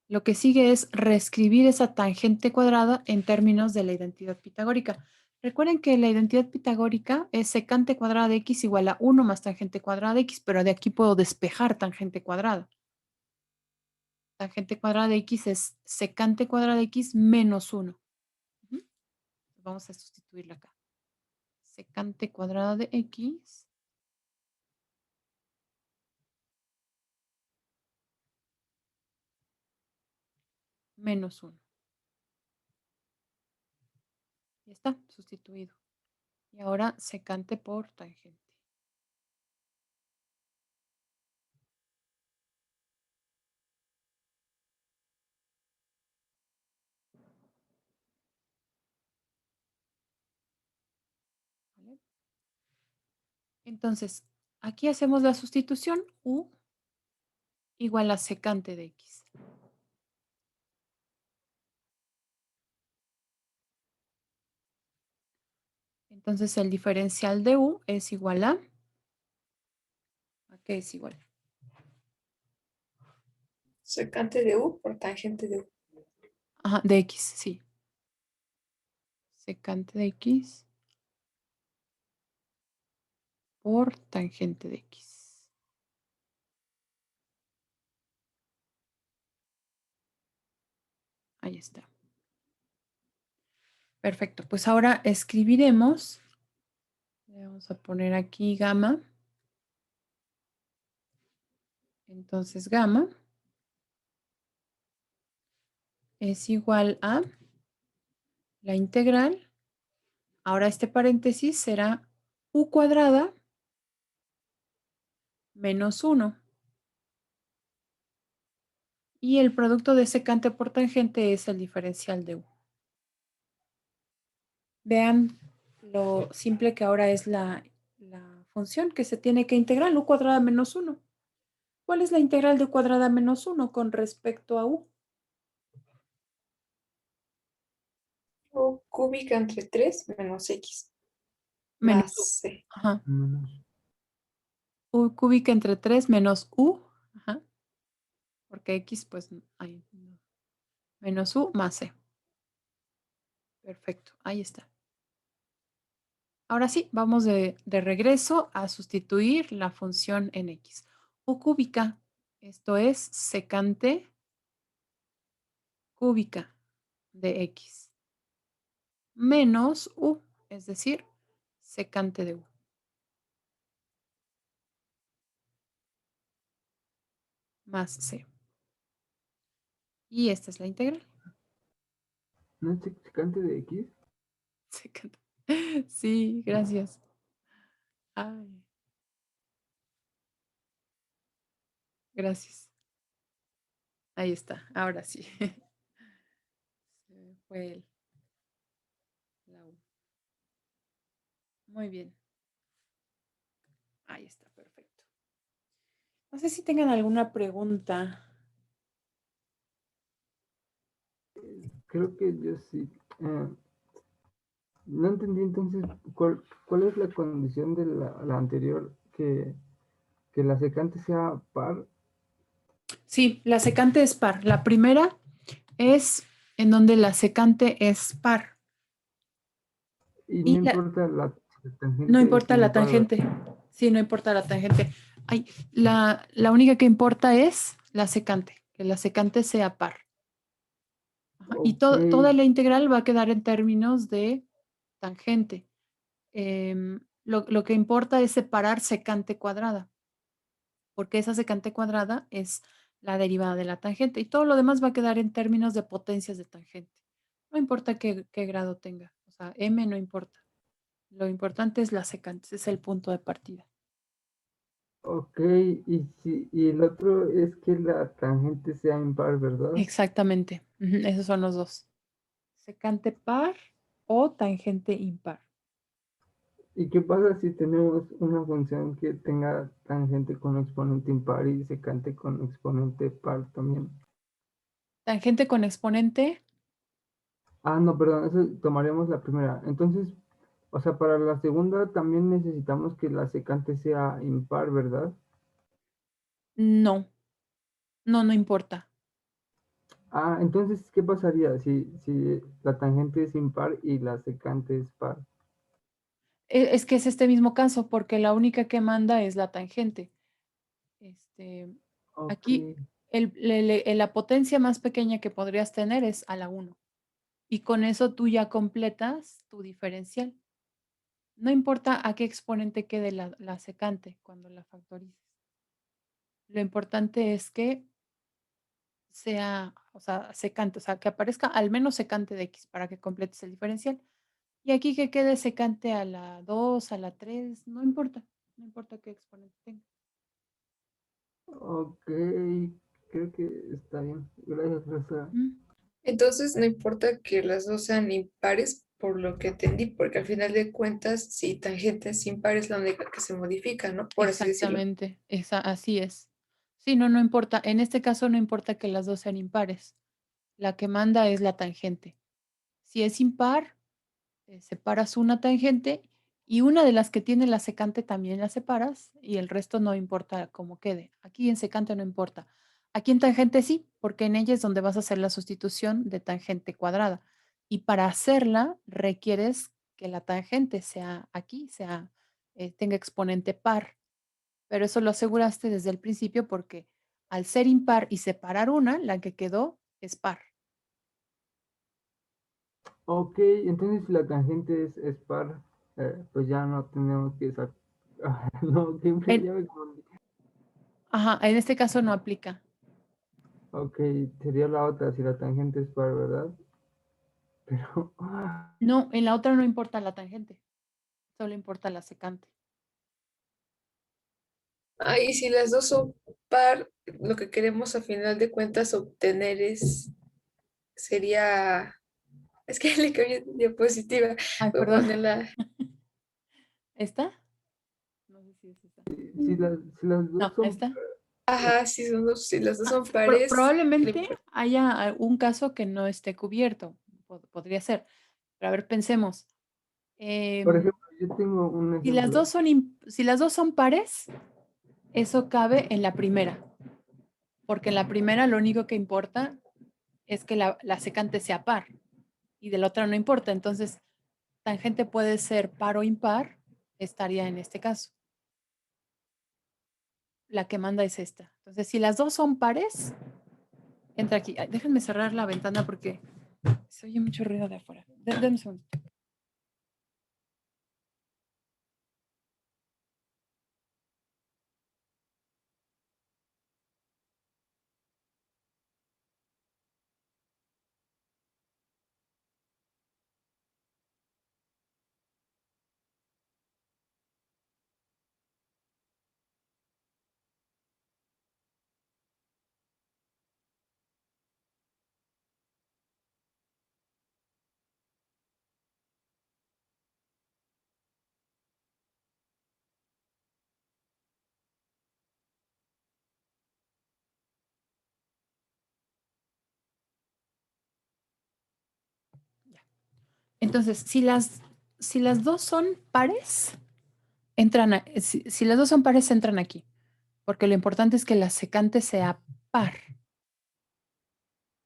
Lo que sigue es reescribir esa tangente cuadrada en términos de la identidad pitagórica. Recuerden que la identidad pitagórica es secante cuadrada de x igual a 1 más tangente cuadrada de x, pero de aquí puedo despejar tangente cuadrada. Tangente cuadrada de x es secante cuadrada de x menos 1. Ujú. Vamos a sustituirla acá. Secante cuadrada de x menos 1. Ya está, sustituido. Y ahora secante por tangente. ¿Vale? Entonces, aquí hacemos la sustitución u igual a secante de x. Entonces, el diferencial de u es igual ¿a qué es igual? Secante de U por tangente de U. Ajá, de x, sí. Secante de x por tangente de x. Ahí está. Perfecto, pues ahora escribiremos. Le vamos a poner aquí gamma. Entonces, gamma es igual a la integral. Ahora este paréntesis será u cuadrada menos 1. Y el producto de secante por tangente es el diferencial de u. Vean lo simple que ahora es la función que se tiene que integrar, u cuadrada menos 1. ¿Cuál es la integral de u cuadrada menos 1 con respecto a u? U cúbica entre 3 menos X Menos más u. C. Ajá. Menos. U cúbica entre 3 menos u. Ajá. Porque x, pues, hay menos u más c. Perfecto, ahí está. Ahora sí, vamos de regreso a sustituir la función en x. U cúbica, esto es secante cúbica de x menos u, es decir, secante de u. Más c. Y esta es la integral. ¿No es secante de x? Secante. Sí, gracias. Ay, gracias. Ahí está, ahora sí. Se fue la U. Muy bien. Ahí está, perfecto. No sé si tengan alguna pregunta. Creo que yo sí. No entendí entonces cuál es la condición de la anterior, que la secante sea par. Sí, la secante es par. La primera es en donde la secante es par. Y no Y importa la no tangente importa esté la impar, ¿verdad? tangente. Sí, no importa la tangente. Ay, la única que importa es la secante, que la secante sea par. Ajá, y Ok, toda la integral va a quedar en términos de tangente. Lo que importa es separar secante cuadrada, porque esa secante cuadrada es la derivada de la tangente y todo lo demás va a quedar en términos de potencias de tangente. No importa qué grado tenga, o sea, m no importa. Lo importante es la secante, ese es el punto de partida. ok. Y el otro es que la tangente sea impar, ¿verdad? Exactamente, esos son los dos. Secante par o tangente impar. ¿Y qué pasa si tenemos una función que tenga tangente con exponente impar y secante con exponente par también? Tangente con exponente, Ah, no, perdón, eso tomaremos la primera. Entonces, o sea, para la segunda también necesitamos que la secante sea impar, ¿verdad? no, no importa. Ah, entonces, ¿qué pasaría si la tangente es impar y la secante es par? Es que es este mismo caso, porque la única que manda es la tangente. Este, Ok, aquí la potencia más pequeña que podrías tener es a la 1. Y con eso tú ya completas tu diferencial. No importa a qué exponente quede la secante cuando la factorices. Lo importante es que sea, o sea, secante, o sea, que aparezca al menos secante de x para que completes el diferencial. Y aquí que quede secante a la 2, a la 3, no importa, no importa qué exponente tenga. ok, creo que está bien. Gracias, profesora. Mm, Entonces, no importa que las dos sean impares, por lo que entendí, porque al final de cuentas, si tangente es impar, es la única que se modifica, ¿no? Por así decirlo. Exactamente, así es. Sí, no importa. En este caso no importa que las dos sean impares. La que manda es la tangente. Si es impar, separas una tangente y una de las que tiene la secante también la separas y el resto no importa cómo quede. Aquí en secante no importa. Aquí en tangente sí, porque en ella es donde vas a hacer la sustitución de tangente cuadrada. Y para hacerla requieres que la tangente sea aquí, tenga exponente par. Pero eso lo aseguraste desde el principio porque al ser impar y separar una, la que quedó es par. Ok, entonces si la tangente es par, pues ya no tenemos que sacar. No, siempre En, ya me confundí. ajá, en este caso no aplica. Ok, sería la otra si la tangente es par, ¿verdad? Pero, No, en la otra no importa la tangente, solo importa la secante. Ah, y si las dos son par, lo que queremos a final de cuentas obtener sería, es que le cambié diapositiva, Ay, voy a perdón. ponerla. ¿Esta? No sé si es esta. si las dos No, son. ¿esta? Ajá, si son dos, si las dos Ah, son pares, probablemente haya algún caso que no esté cubierto. Podría ser. Pero a ver, pensemos. Por Em, ejemplo, yo tengo un si las dos ejemplo. si las dos son pares, eso cabe en la primera. Porque en la primera lo único que importa es que la secante sea par. Y de la otra no importa. Entonces, tangente puede ser par o impar, estaría en este caso. La que manda es esta. Entonces, si las dos son pares, entra aquí. Ay, déjenme cerrar la ventana porque se oye mucho ruido de afuera. Denme un segundo. Entonces, si las dos son pares, si las dos son pares, entran aquí. Porque lo importante es que la secante sea par.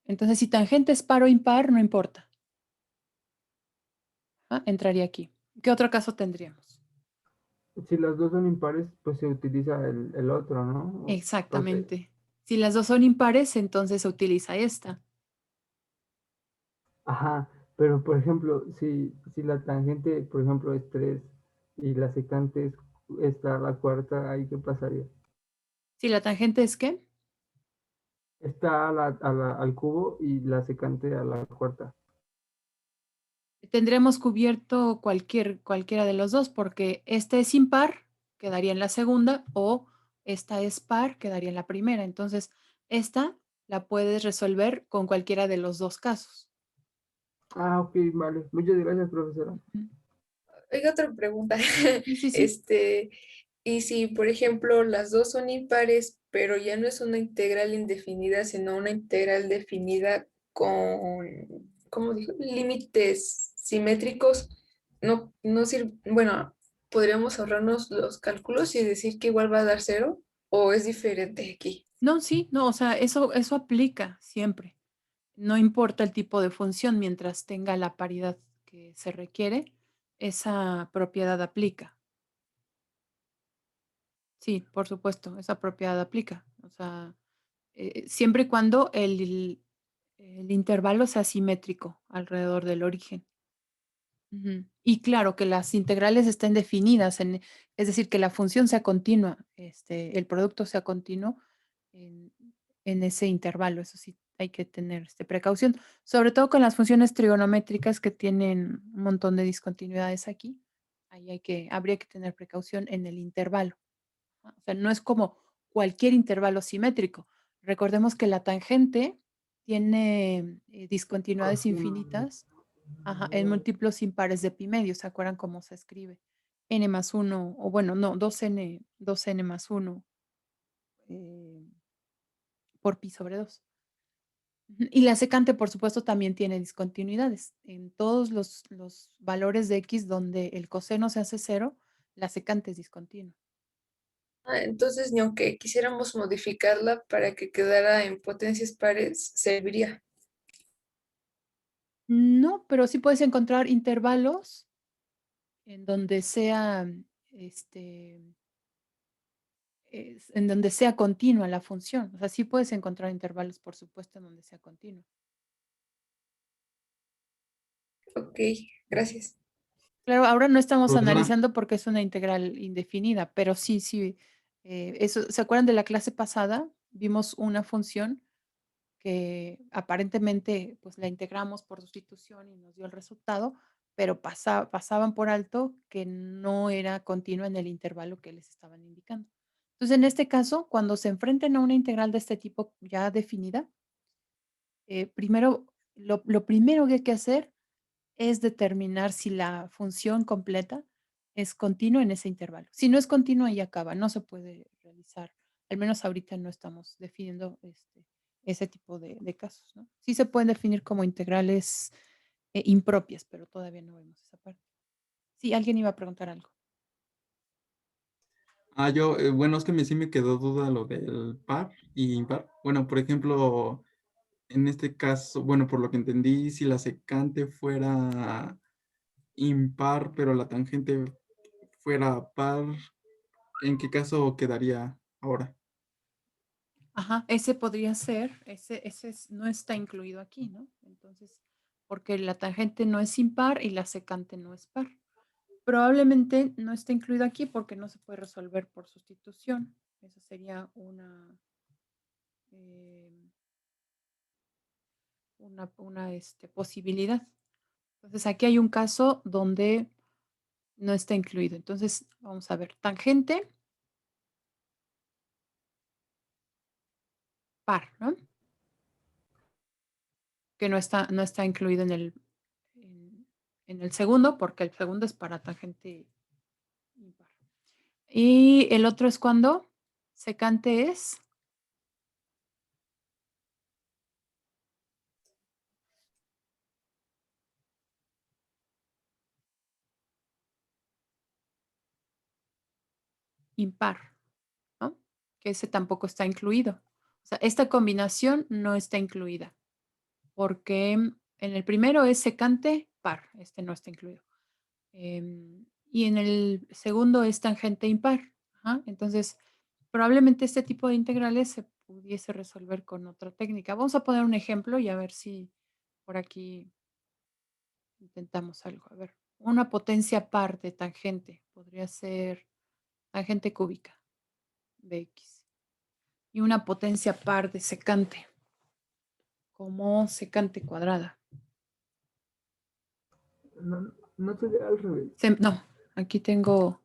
Entonces, si tangente es par o impar, no importa. Entraría aquí. ¿Qué otro caso tendríamos? Si las dos son impares, pues se utiliza el otro, ¿no? Exactamente. Si las dos son impares, entonces se utiliza esta. Ajá, pero por ejemplo, si la tangente, por ejemplo, es 3 y la secante está a la cuarta, ¿ahí qué pasaría? Si la tangente es ¿qué? Está al cubo y la secante a la cuarta. Tendremos cubierto cualquiera de los dos, porque esta es impar, quedaría en la segunda, o esta es par, quedaría en la primera. Entonces, esta la puedes resolver con cualquiera de los dos casos. Ah, ok, vale. Muchas gracias, profesora. Ujú. Oiga, otra pregunta. Sí. Y si, por ejemplo, las dos son impares, pero ya no es una integral indefinida, sino una integral definida con, ¿cómo dijo? Límites simétricos, no sirve, bueno, podríamos ahorrarnos los cálculos y decir que igual va a dar cero, o es diferente aquí. No, sí, no, o sea, eso aplica siempre. No importa el tipo de función, mientras tenga la paridad que se requiere, esa propiedad aplica. Sí, por supuesto, esa propiedad aplica. O sea, siempre y cuando el intervalo sea simétrico alrededor del origen. Ujú. Y claro, que las integrales estén definidas, es decir, que la función sea continua, el producto sea continuo en, en ese intervalo. Eso sí, hay que tener precaución, sobre todo con las funciones trigonométricas que tienen un montón de discontinuidades aquí. Ahí habría que tener precaución en el intervalo. ¿No? O sea, no es como cualquier intervalo simétrico. Recordemos que la tangente tiene discontinuidades infinitas, ajá, en múltiplos impares de pi medio. ¿Se acuerdan cómo se escribe? N más 1, o bueno, no, 2n más 1 por pi sobre 2. Y la secante, por supuesto, también tiene discontinuidades. En todos los valores de x donde el coseno se hace 0, la secante es discontinua. Entonces, ni aunque quisiéramos modificarla para que quedara en potencias pares, serviría. No, pero sí puedes encontrar intervalos en donde sea, este, en donde sea continua la función. O sea, sí puedes encontrar intervalos, por supuesto, en donde sea continua. Ok, gracias. Claro, ahora no estamos Profesora, analizando porque es una integral indefinida, pero sí. Eso, ¿se acuerdan de la clase pasada? Vimos una función que aparentemente pues la integramos por sustitución y nos dio el resultado, pero pasaban por alto que no era continua en el intervalo que les estaban indicando. Entonces, en este caso, cuando se enfrenten a una integral de este tipo ya definida, primero, lo primero que hay que hacer es determinar si la función completa es continua en ese intervalo. Si no es continua, y acaba, no se puede realizar. Al menos ahorita no estamos definiendo ese tipo de casos, ¿no? Sí se pueden definir como integrales impropias, pero todavía no vemos esa parte. Sí, alguien iba a preguntar algo. bueno, es que sí me quedó duda lo del par y impar. Bueno, por ejemplo, en este caso, bueno, por lo que entendí, si la secante fuera impar, pero la tangente fuera par, ¿en qué caso quedaría ahora? Ajá, ese podría ser, no está incluido aquí, ¿no? Entonces, porque la tangente no es impar y la secante no es par. Probablemente no esté incluido aquí porque no se puede resolver por sustitución. Esa sería eh, una posibilidad. Entonces, aquí hay un caso donde no está incluido. Entonces, vamos a ver, tangente par, ¿no? Que no está incluido en el segundo, porque el segundo es para tangente impar. Y el otro es cuando secante es impar, ¿no? Que ese tampoco está incluido. O sea, esta combinación no está incluida porque en el primero es secante par, este no está incluido. Y en el segundo es tangente impar. Ajá. Entonces, probablemente este tipo de integrales se pudiese resolver con otra técnica. Vamos a poner un ejemplo y a ver si por aquí intentamos algo. A ver, una potencia par de tangente podría ser tangente cúbica de x. Y una potencia par de secante, como secante cuadrada. No, no sería al revés. No, aquí tengo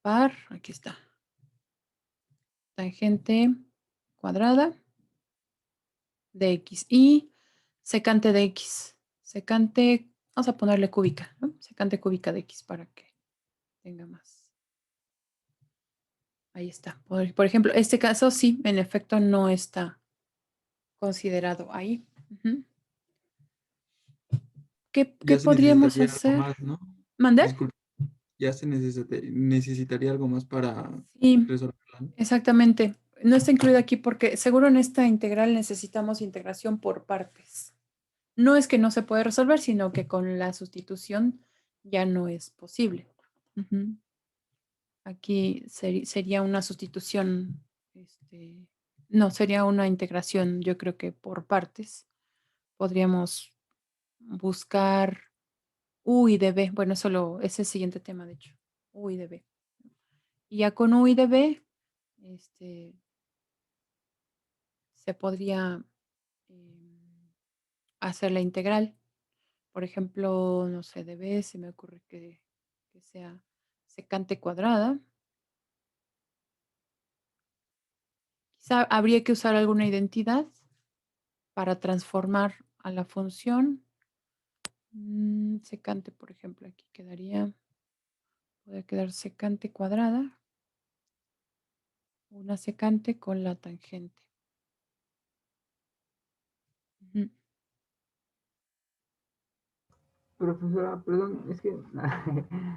par, aquí está. Tangente cuadrada de x y secante de x. Secante, vamos a ponerle cúbica, ¿no? Secante cúbica de x para que tenga más. Ahí está. Por ejemplo, este caso sí, en efecto no está considerado ahí. Uh-huh. ¿Qué Ya se podríamos necesitaría algo hacer? más, ¿no? ¿Mandar? Disculpe, ya se necesitaría algo más para Sí, resolverla, ¿no? exactamente. No está incluido aquí porque seguro en esta integral necesitamos integración por partes. No es que no se puede resolver, sino que con la sustitución ya no es posible. Uh-huh. Aquí sería una sustitución, no, sería una integración, yo creo que por partes. Podríamos buscar U y de B. Bueno, es el siguiente tema, de hecho. U y de B. Y ya con U y de B, se podría hacer la integral. Por ejemplo, no sé, de B se me ocurre que sea secante cuadrada. Quizá habría que usar alguna identidad para transformar a la función. Secante, por ejemplo, aquí podría quedar secante cuadrada. Una secante con la tangente. Uh-huh. Profesora, perdón, es que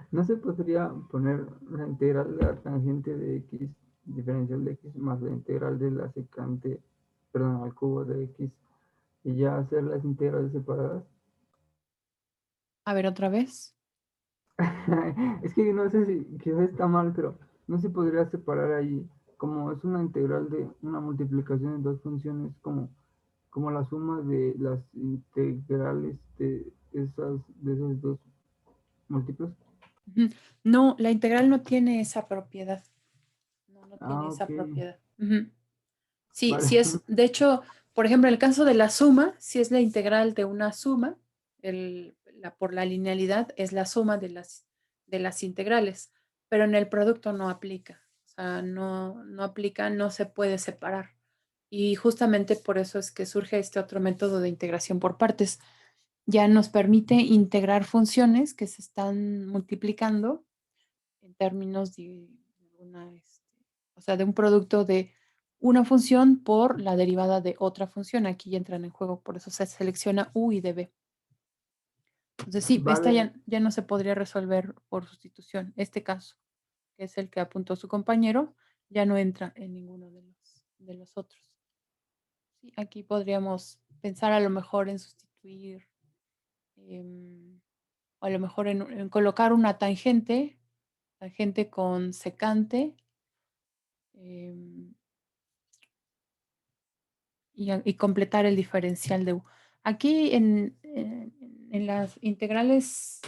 no se podría poner la integral de la tangente de x diferencial de x más la integral de la secante, perdón, al cubo de x y ya hacer las integrales separadas. A ver, otra vez. Es que no sé si quizás está mal, pero no se podría separar ahí, como es una integral de una multiplicación de dos funciones, como la suma de las integrales de esos dos múltiplos. Uh-huh. No, la integral no tiene esa propiedad. No tiene Ah, esa ok, propiedad. Uh-huh. Sí, vale. sí es, de hecho, por ejemplo, en el caso de la suma, si es la integral de una suma, por la linealidad es la suma de las integrales, pero en el producto no aplica. O sea, no aplica, no se puede separar. Y justamente por eso es que surge este otro método de integración por partes. Ya nos permite integrar funciones que se están multiplicando en términos de o sea, de un producto de una función por la derivada de otra función. Aquí ya entran en juego, por eso se selecciona U y de B. Entonces sí, esta Vale, ya no se podría resolver por sustitución. Este caso, que es el que apuntó su compañero, ya no entra en ninguno de los otros. Sí, aquí podríamos pensar a lo mejor en sustituir, o a lo mejor en colocar una tangente con secante, y completar el diferencial de U. Aquí en las integrales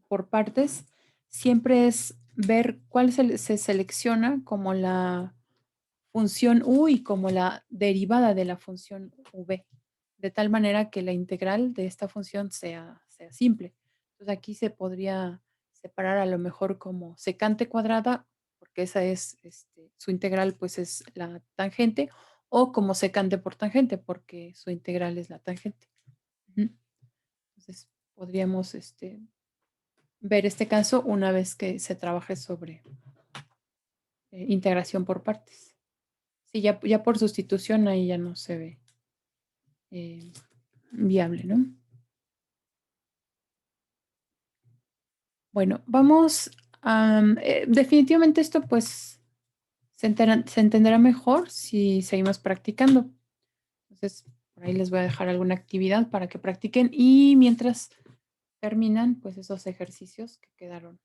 por partes, siempre es ver cuál se selecciona como la función U y como la derivada de la función V, de tal manera que la integral de esta función sea simple. Entonces aquí se podría separar a lo mejor como secante cuadrada, porque esa es su integral, pues es la tangente, o como secante por tangente, porque su integral es la tangente. Entonces podríamos ver este caso una vez que se trabaje sobre integración por partes. Sí, ya por sustitución ahí ya no se ve viable, ¿no? Bueno, vamos Definitivamente esto pues se entenderá mejor si seguimos practicando. Entonces, por ahí les voy a dejar alguna actividad para que practiquen y mientras terminan pues esos ejercicios que quedaron.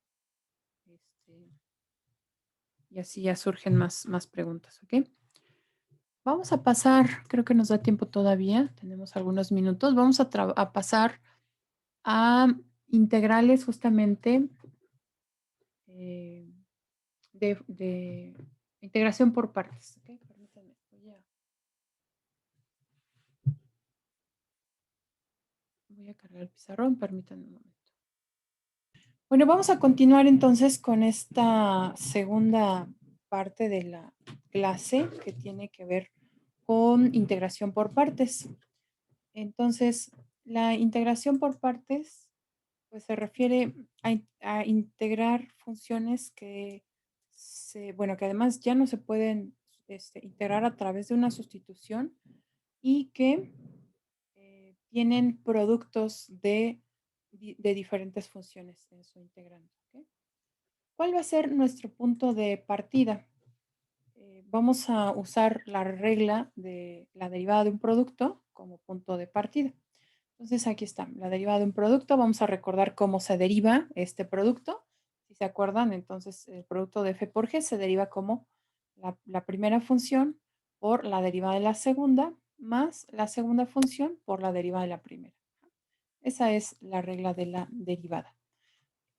Y así ya surgen más preguntas, ¿ok? Vamos a pasar, creo que nos da tiempo todavía, tenemos algunos minutos. Vamos a pasar a integrales justamente de integración por partes. ¿Okay? Permítanme, voy a cargar el pizarrón, permítanme un momento. Bueno, vamos a continuar entonces con esta segunda parte de la clase que tiene que ver con integración por partes. Entonces, la integración por partes pues, se refiere a integrar funciones que, que además ya no se pueden integrar a través de una sustitución y que tienen productos de diferentes funciones en su integrante. ¿Okay? ¿Cuál va a ser nuestro punto de partida? Vamos a usar la regla de la derivada de un producto como punto de partida. Entonces aquí está, la derivada de un producto. Vamos a recordar cómo se deriva este producto. Si se acuerdan, entonces el producto de f por g se deriva como la primera función por la derivada de la segunda más la segunda función por la derivada de la primera. Esa es la regla de la derivada.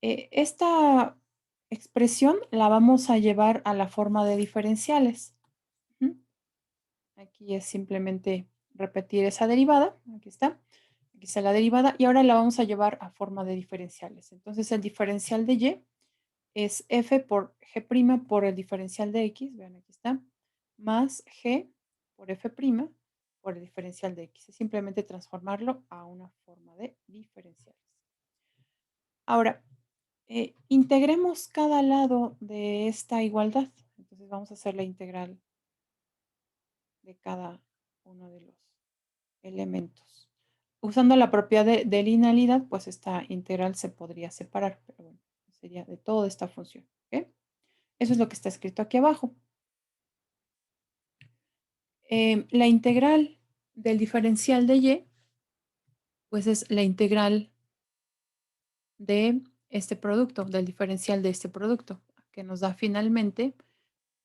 Esta expresión la vamos a llevar a la forma de diferenciales. Aquí es simplemente repetir esa derivada. Aquí está. Aquí está la derivada y ahora la vamos a llevar a forma de diferenciales. Entonces el diferencial de y es f por g' por el diferencial de x, vean aquí está, más g por f' por el diferencial de x. Es simplemente transformarlo a una forma de diferenciales. Ahora, integremos cada lado de esta igualdad. Entonces vamos a hacer la integral de cada uno de los elementos. Usando la propiedad de linealidad, pues esta integral se podría separar, pero bueno, sería de toda esta función. ¿Okay? Eso es lo que está escrito aquí abajo. La integral del diferencial de y, pues es la integral de este producto, del diferencial de este producto, que nos da finalmente,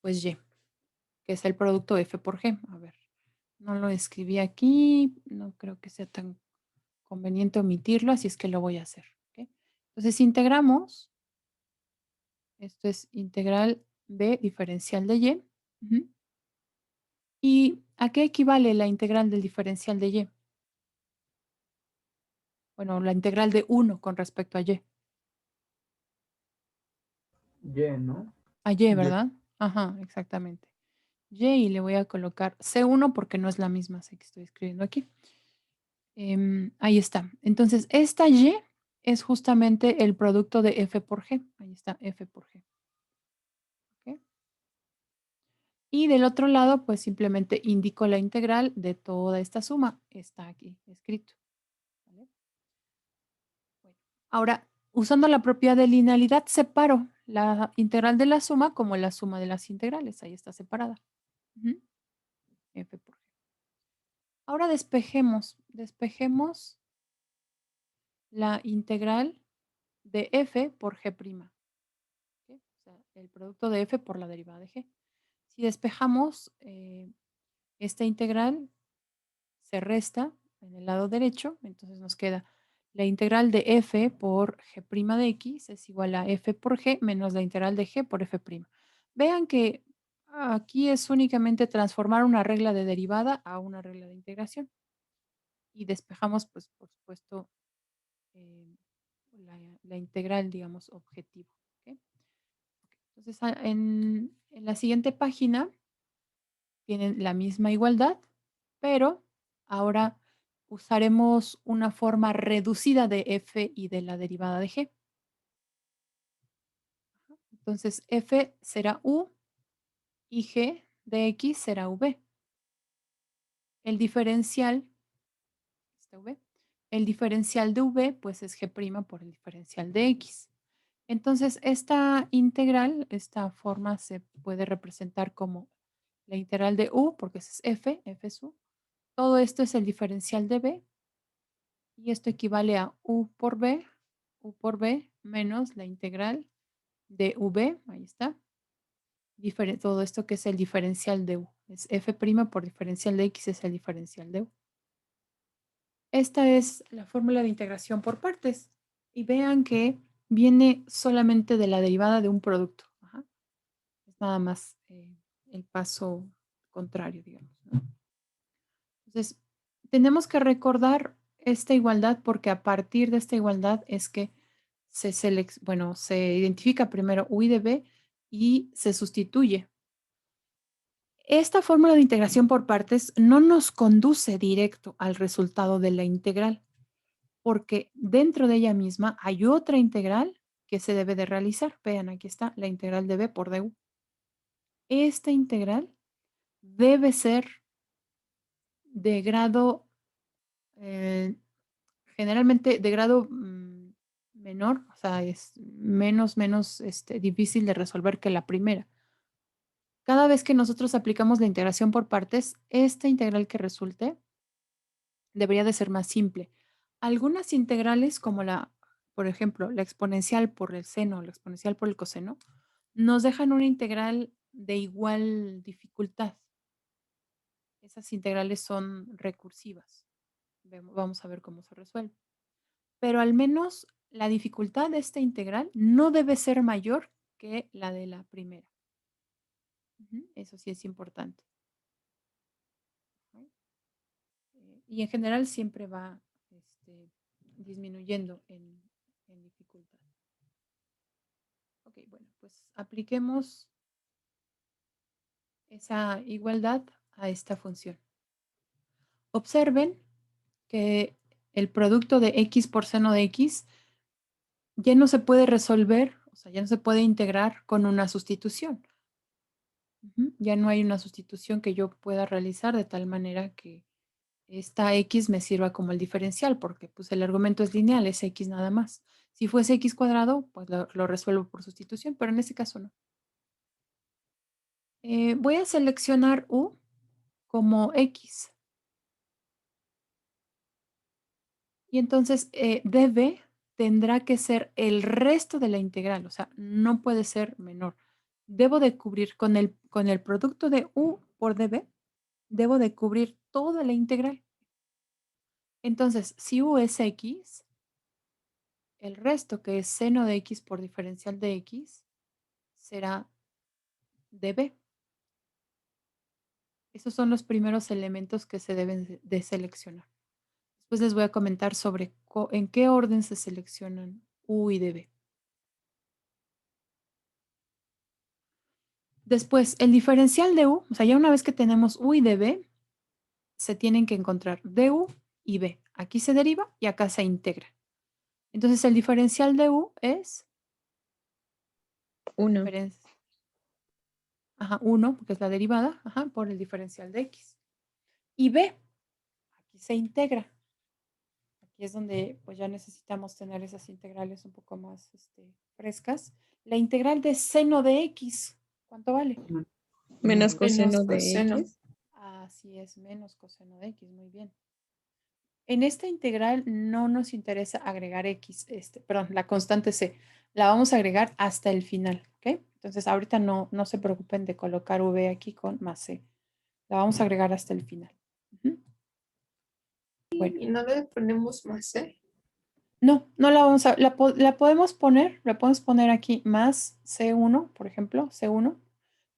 pues y, que es el producto f por g. A ver, no lo escribí aquí, no creo que sea tan conveniente omitirlo, así es que lo voy a hacer. ¿Okay? Entonces integramos, esto es integral de diferencial de y. ¿Y a qué equivale la integral del diferencial de y? Bueno, la integral de 1 con respecto a y. Y, ¿no? A y, ¿verdad? Ajá, exactamente. Y le voy a colocar C1 porque no es la misma C que estoy escribiendo aquí. Ahí está. Entonces, esta y es justamente el producto de f por g. Ahí está, f por g. ¿Okay? Y del otro lado, pues simplemente indico la integral de toda esta suma. Está aquí escrito. ¿Vale? Bueno, ahora, usando la propiedad de linealidad, separo la integral de la suma como la suma de las integrales. Ahí está separada. F por g. Ahora despejemos la integral de f por g'. ¿Okay? O sea, el producto de f por la derivada de g. Si despejamos esta integral, se resta en el lado derecho, entonces nos queda la integral de f por g' de x es igual a f por g menos la integral de g por f'. Vean que aquí es únicamente transformar una regla de derivada a una regla de integración. Y despejamos, pues, por supuesto, la integral, digamos, objetivo. ¿Okay? Entonces, en la siguiente página tienen la misma igualdad, pero ahora usaremos una forma reducida de f y de la derivada de g. Entonces, f será u y g de x será v. El diferencial, ¿está v? El diferencial de v, pues es g' por el diferencial de x. Entonces, esta integral, esta forma se puede representar como la integral de u, porque es f es u. Todo esto es el diferencial de b, y esto equivale a u por b menos la integral de v, ahí está. Todo esto que es el diferencial de u. Es f' por diferencial de x es el diferencial de u. Esta es la fórmula de integración por partes. Y vean que viene solamente de la derivada de un producto. Ajá. Es nada más el paso contrario, digamos, ¿no? Entonces, tenemos que recordar esta igualdad porque a partir de esta igualdad es que se identifica primero u y de b y se sustituye. Esta fórmula de integración por partes no nos conduce directo al resultado de la integral, porque dentro de ella misma hay otra integral que se debe de realizar. Vean, aquí está la integral de b por du. Esta integral debe ser de grado, generalmente de grado menor, o sea, es menos difícil de resolver que la primera. Cada vez que nosotros aplicamos la integración por partes, esta integral que resulte debería de ser más simple. Algunas integrales, como por ejemplo, la exponencial por el seno, la exponencial por el coseno, nos dejan una integral de igual dificultad. Esas integrales son recursivas. Vamos a ver cómo se resuelve. Pero al menos la dificultad de esta integral no debe ser mayor que la de la primera. Eso sí es importante. Y en general siempre va disminuyendo en dificultad. Ok, bueno, pues apliquemos esa igualdad a esta función. Observen que el producto de x por seno de x ya no se puede resolver, o sea, ya no se puede integrar con una sustitución. Ya no hay una sustitución que yo pueda realizar de tal manera que esta x me sirva como el diferencial, porque pues el argumento es lineal, es x nada más. Si fuese x cuadrado, pues lo resuelvo por sustitución, pero en este caso no. Voy a seleccionar u como x. Y entonces db tendrá que ser el resto de la integral, o sea, no puede ser menor. Debo de cubrir con el producto de u por db, debo de cubrir toda la integral. Entonces, si u es x, el resto que es seno de x por diferencial de x será db. Esos son los primeros elementos que se deben de seleccionar. Después les voy a comentar sobre en qué orden se seleccionan u y db. Después, el diferencial de u, o sea, ya una vez que tenemos u y db, se tienen que encontrar du y b. Aquí se deriva y acá se integra. Entonces, el diferencial de u es 1. 1, porque es la derivada, por el diferencial de x. Y b, aquí se integra. Aquí es donde pues ya necesitamos tener esas integrales un poco más frescas. La integral de seno de x, ¿cuánto vale? Menos coseno de coseno. x. Así es, menos coseno de x, muy bien. En esta integral no nos interesa agregar x, perdón, la constante c. La vamos a agregar hasta el final, ¿ok? Entonces ahorita no se preocupen de colocar v aquí con más c. La vamos a agregar hasta el final. Bueno. Y no le ponemos más c. No la vamos a, la podemos poner aquí más C1, por ejemplo, C1,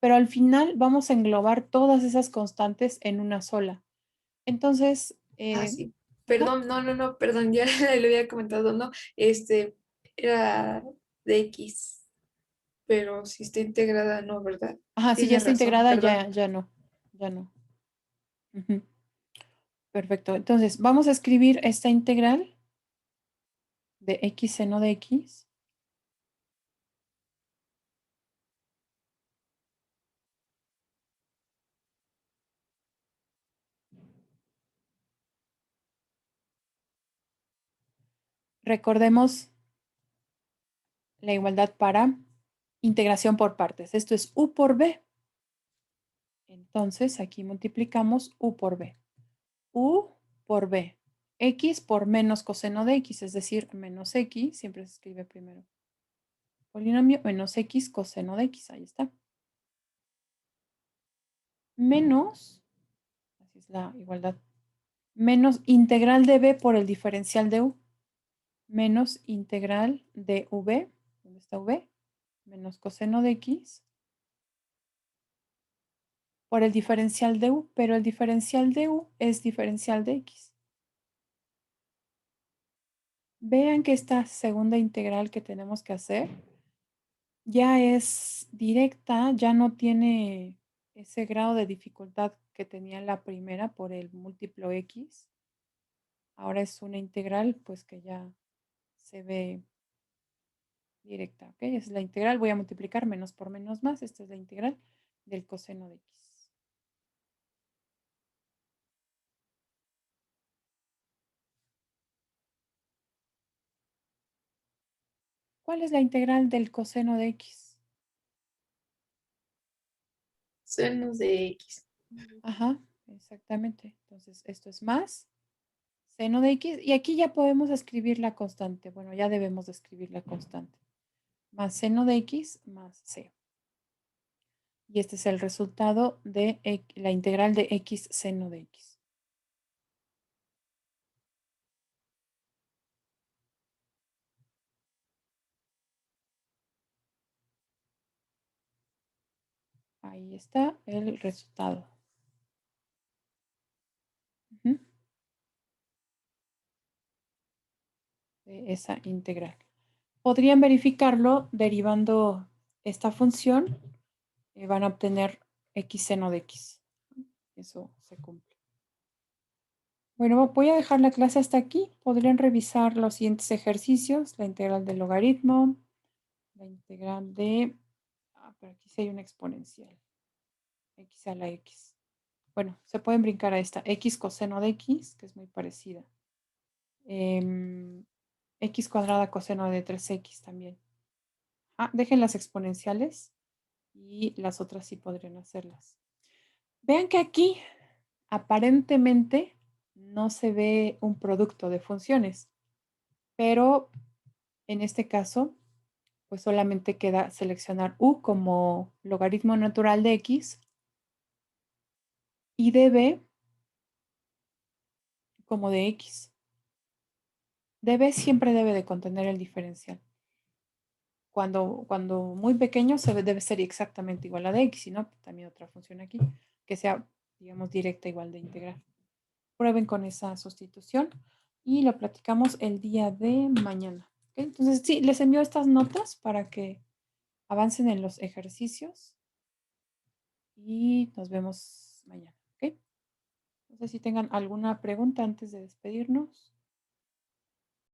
pero al final vamos a englobar todas esas constantes en una sola. Entonces, Sí. Perdón, no, perdón, ya le había comentado, no, era de x, pero si está integrada, no, ¿verdad? si ya Tiene está razón, integrada, perdón. ya no. Perfecto. Entonces, vamos a escribir esta integral de x seno de x. Recordemos la igualdad para integración por partes. Esto es u por b. Entonces, aquí multiplicamos u por b. U por b. X por menos coseno de x, es decir, menos x, siempre se escribe primero. Polinomio menos x coseno de x, ahí está. Menos, así es la igualdad, menos integral de b por el diferencial de u. Menos integral de v, ¿dónde está v? Menos coseno de x por el diferencial de u, pero el diferencial de u es diferencial de x. Vean que esta segunda integral que tenemos que hacer ya es directa, ya no tiene ese grado de dificultad que tenía la primera por el múltiplo x. Ahora es una integral pues que ya se ve directa, ¿ok? Es la integral, voy a multiplicar menos por menos más, esta es la integral del coseno de x. ¿Cuál es la integral del coseno de x? Seno de X. Ajá, exactamente. Entonces, esto es más seno de x. Y aquí ya podemos escribir la constante. Bueno, ya debemos de escribir la constante. Más seno de x más c. Y este es el resultado de la integral de x seno de x. Ahí está el resultado. Ujú. De esa integral. Podrían verificarlo derivando esta función. Van a obtener x seno de x. Eso se cumple. Bueno, voy a dejar la clase hasta aquí. Podrían revisar los siguientes ejercicios. La integral del logaritmo. La integral de... pero aquí sí hay una exponencial. X a la x. Bueno, se pueden brincar a esta. X coseno de x, que es muy parecida. X cuadrada coseno de 3x también. Dejen las exponenciales y las otras sí podrían hacerlas. Vean que aquí aparentemente no se ve un producto de funciones, pero en este caso, pues solamente queda seleccionar u como logaritmo natural de x y de b como de x. db siempre debe de contener el diferencial. Cuando muy pequeño debe ser exactamente igual a de x, si no, también otra función aquí, que sea, digamos, directa igual de integral. Prueben con esa sustitución y lo platicamos el día de mañana. ¿Okay? Entonces, sí, les envío estas notas para que avancen en los ejercicios y nos vemos mañana. ¿Okay? No sé si tengan alguna pregunta antes de despedirnos.